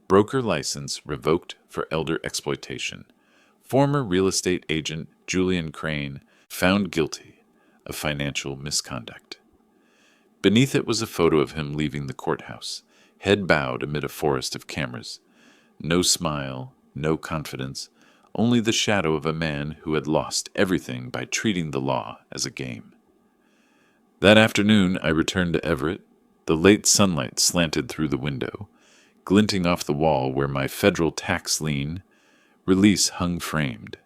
Broker license revoked for elder exploitation. Former real estate agent Julian Crane found guilty of financial misconduct. Beneath it was a photo of him leaving the courthouse, head bowed amid a forest of cameras. No smile, no confidence, only the shadow of a man who had lost everything by treating the law as a game. That afternoon I returned to Everett. The late sunlight slanted through the window, glinting off the wall where my federal tax lien release hung framed.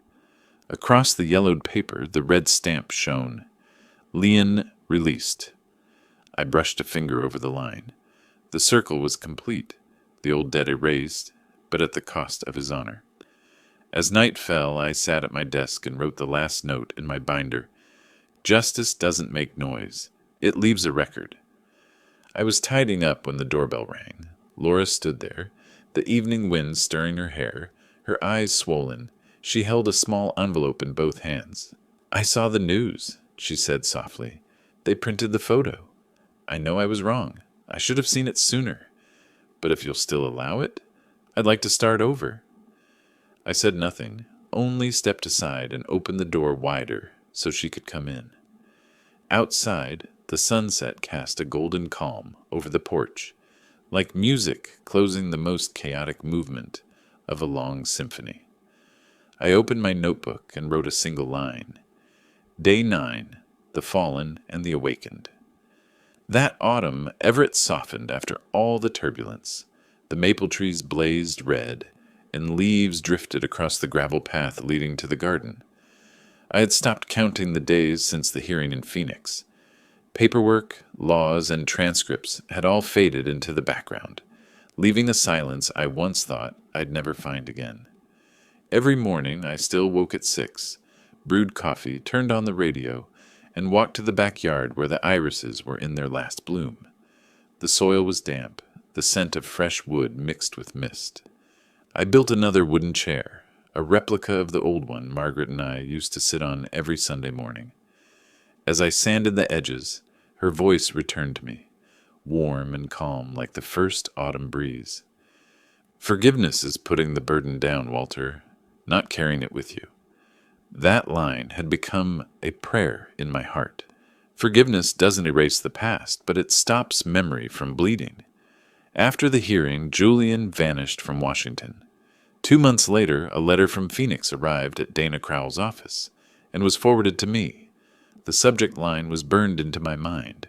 Across the yellowed paper, the red stamp shone. Lien released. I brushed a finger over the line. The circle was complete, the old debt erased, but at the cost of his honor. As night fell, I sat at my desk and wrote the last note in my binder. Justice doesn't make noise. It leaves a record. I was tidying up when the doorbell rang. Laura stood there, the evening wind stirring her hair, her eyes swollen. She held a small envelope in both hands. I saw the news, she said softly. They printed the photo. I know I was wrong. I should have seen it sooner. But if you'll still allow it, I'd like to start over. I said nothing, only stepped aside and opened the door wider so she could come in. Outside, the sunset cast a golden calm over the porch, like music closing the most chaotic movement of a long symphony. I opened my notebook and wrote a single line. Day 9, the fallen and the awakened. That autumn, Everett softened after all the turbulence. The maple trees blazed red, and leaves drifted across the gravel path leading to the garden. I had stopped counting the days since the hearing in Phoenix. Paperwork, laws, and transcripts had all faded into the background, leaving a silence I once thought I'd never find again. Every morning I still woke at 6, brewed coffee, turned on the radio, and walked to the backyard where the irises were in their last bloom. The soil was damp, the scent of fresh wood mixed with mist. I built another wooden chair, a replica of the old one Margaret and I used to sit on every Sunday morning. As I sanded the edges, her voice returned to me, warm and calm like the first autumn breeze. Forgiveness is putting the burden down, Walter, not carrying it with you. That line had become a prayer in my heart. Forgiveness doesn't erase the past, but it stops memory from bleeding. After the hearing, Julian vanished from Washington. 2 months later, a letter from Phoenix arrived at Dana Crowell's office and was forwarded to me. The subject line was burned into my mind.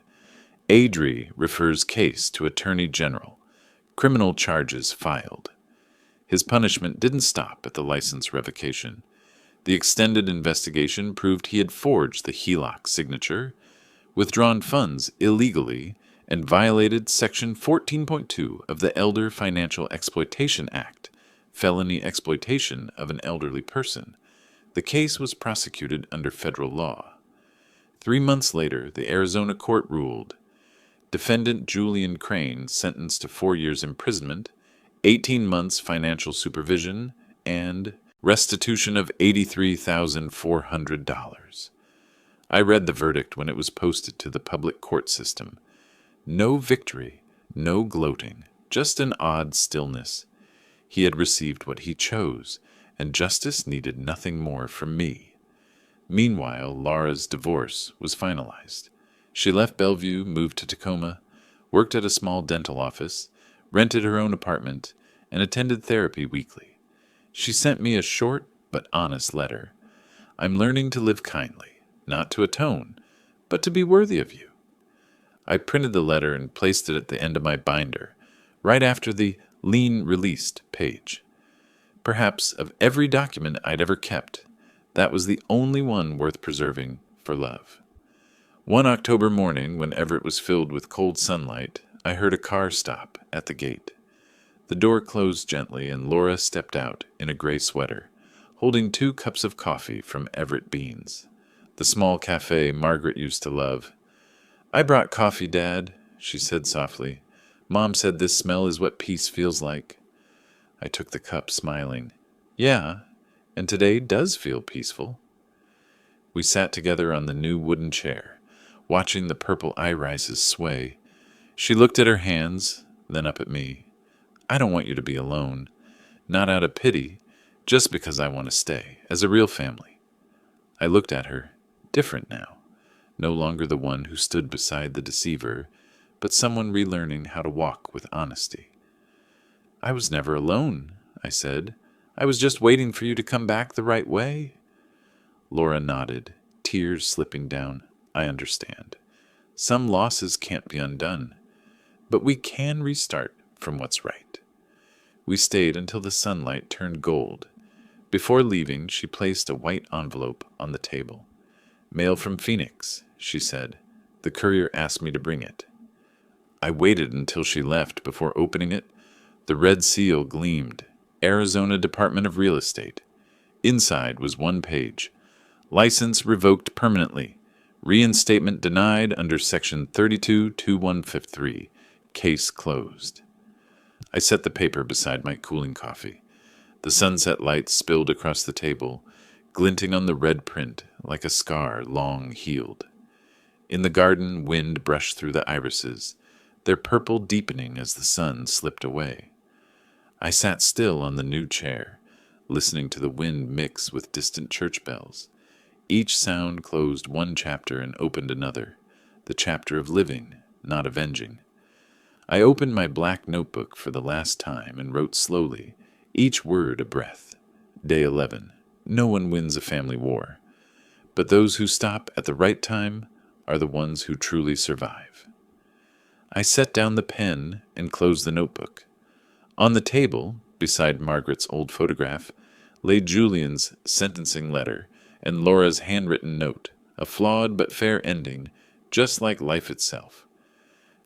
Adri refers case to Attorney General. Criminal charges filed. His punishment didn't stop at the license revocation. The extended investigation proved he had forged the HELOC signature, withdrawn funds illegally, and violated Section 14.2 of the Elder Financial Exploitation Act, felony exploitation of an elderly person. The case was prosecuted under federal law. 3 months later, the Arizona court ruled. Defendant Julian Crane sentenced to 4 years imprisonment, 18 months financial supervision, and restitution of $83,400. I read the verdict when it was posted to the public court system. No victory, no gloating, just an odd stillness. He had received what he chose, and justice needed nothing more from me. Meanwhile, Laura's divorce was finalized. She left Bellevue, moved to Tacoma. worked at a small dental office, rented her own apartment, and attended therapy weekly. She sent me a short but honest letter. I'm learning to live kindly, not to atone, but to be worthy of you. I printed the letter and placed it at the end of my binder, right after the lien released page. Perhaps of every document I'd ever kept, that was the only one worth preserving for love. One October morning, when Everett was filled with cold sunlight, I heard a car stop at the gate. The door closed gently, and Laura stepped out in a gray sweater, holding 2 cups of coffee from Everett Beans, the small cafe Margaret used to love. "I brought coffee, Dad," she said softly. "Mom said this smell is what peace feels like." I took the cup, smiling. "Yeah, and today does feel peaceful." We sat together on the new wooden chair, watching the purple irises sway. She looked at her hands, then up at me. "I don't want you to be alone. Not out of pity, just because I want to stay, as a real family." I looked at her, different now, no longer the one who stood beside the deceiver, but someone relearning how to walk with honesty. "I was never alone," I said. "I was just waiting for you to come back the right way." Laura nodded, tears slipping down. "I understand. Some losses can't be undone, but we can restart from what's right." We stayed until the sunlight turned gold. Before leaving, she placed a white envelope on the table. "Mail from Phoenix," she said. "The courier asked me to bring it." I waited until she left before opening it. The red seal gleamed. Arizona Department of Real Estate. Inside was one page. "License revoked permanently. Reinstatement denied under Section 32-2153. Case closed." I set the paper beside my cooling coffee. The sunset light spilled across the table, glinting on the red print like a scar long healed. In the garden, wind brushed through the irises, their purple deepening as the sun slipped away. I sat still on the new chair, listening to the wind mix with distant church bells. Each sound closed one chapter and opened another, the chapter of living, not avenging. I opened my black notebook for the last time and wrote slowly, each word a breath. Day 11. No one wins a family war, but those who stop at the right time are the ones who truly survive. I set down the pen and closed the notebook. On the table, beside Margaret's old photograph, lay Julian's sentencing letter and Laura's handwritten note, a flawed but fair ending, just like life itself.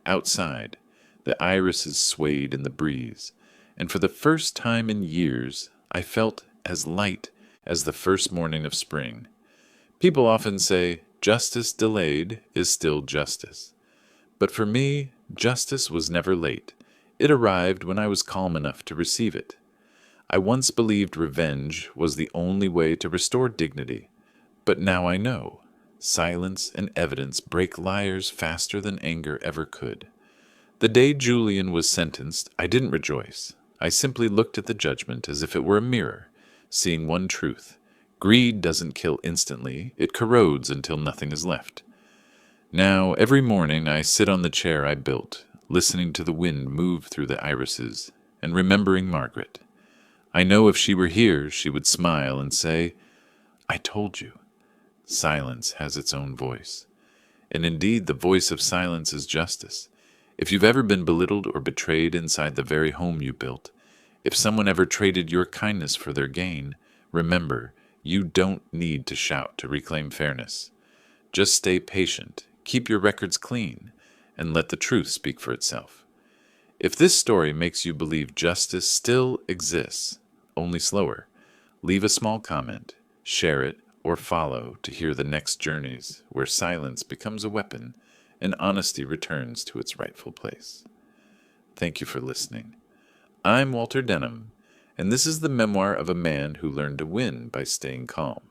Outside, the irises swayed in the breeze, and for the first time in years, I felt as light as the first morning of spring. People often say, justice delayed is still justice. But for me, justice was never late. It arrived when I was calm enough to receive it. I once believed revenge was the only way to restore dignity, but now I know. Silence and evidence break liars faster than anger ever could. The day Julian was sentenced, I didn't rejoice. I simply looked at the judgment as if it were a mirror, seeing one truth. Greed doesn't kill instantly, it corrodes until nothing is left. Now, every morning I sit on the chair I built, listening to the wind move through the irises, and remembering Margaret. I know if she were here, she would smile and say, "I told you." Silence has its own voice. And indeed, the voice of silence is justice. If you've ever been belittled or betrayed inside the very home you built, if someone ever traded your kindness for their gain, remember, you don't need to shout to reclaim fairness. Just stay patient, keep your records clean, and let the truth speak for itself. If this story makes you believe justice still exists, only slower, leave a small comment, share it, or follow to hear the next journeys where silence becomes a weapon and honesty returns to its rightful place. Thank you for listening. I'm Walter Denham, and this is the memoir of a man who learned to win by staying calm.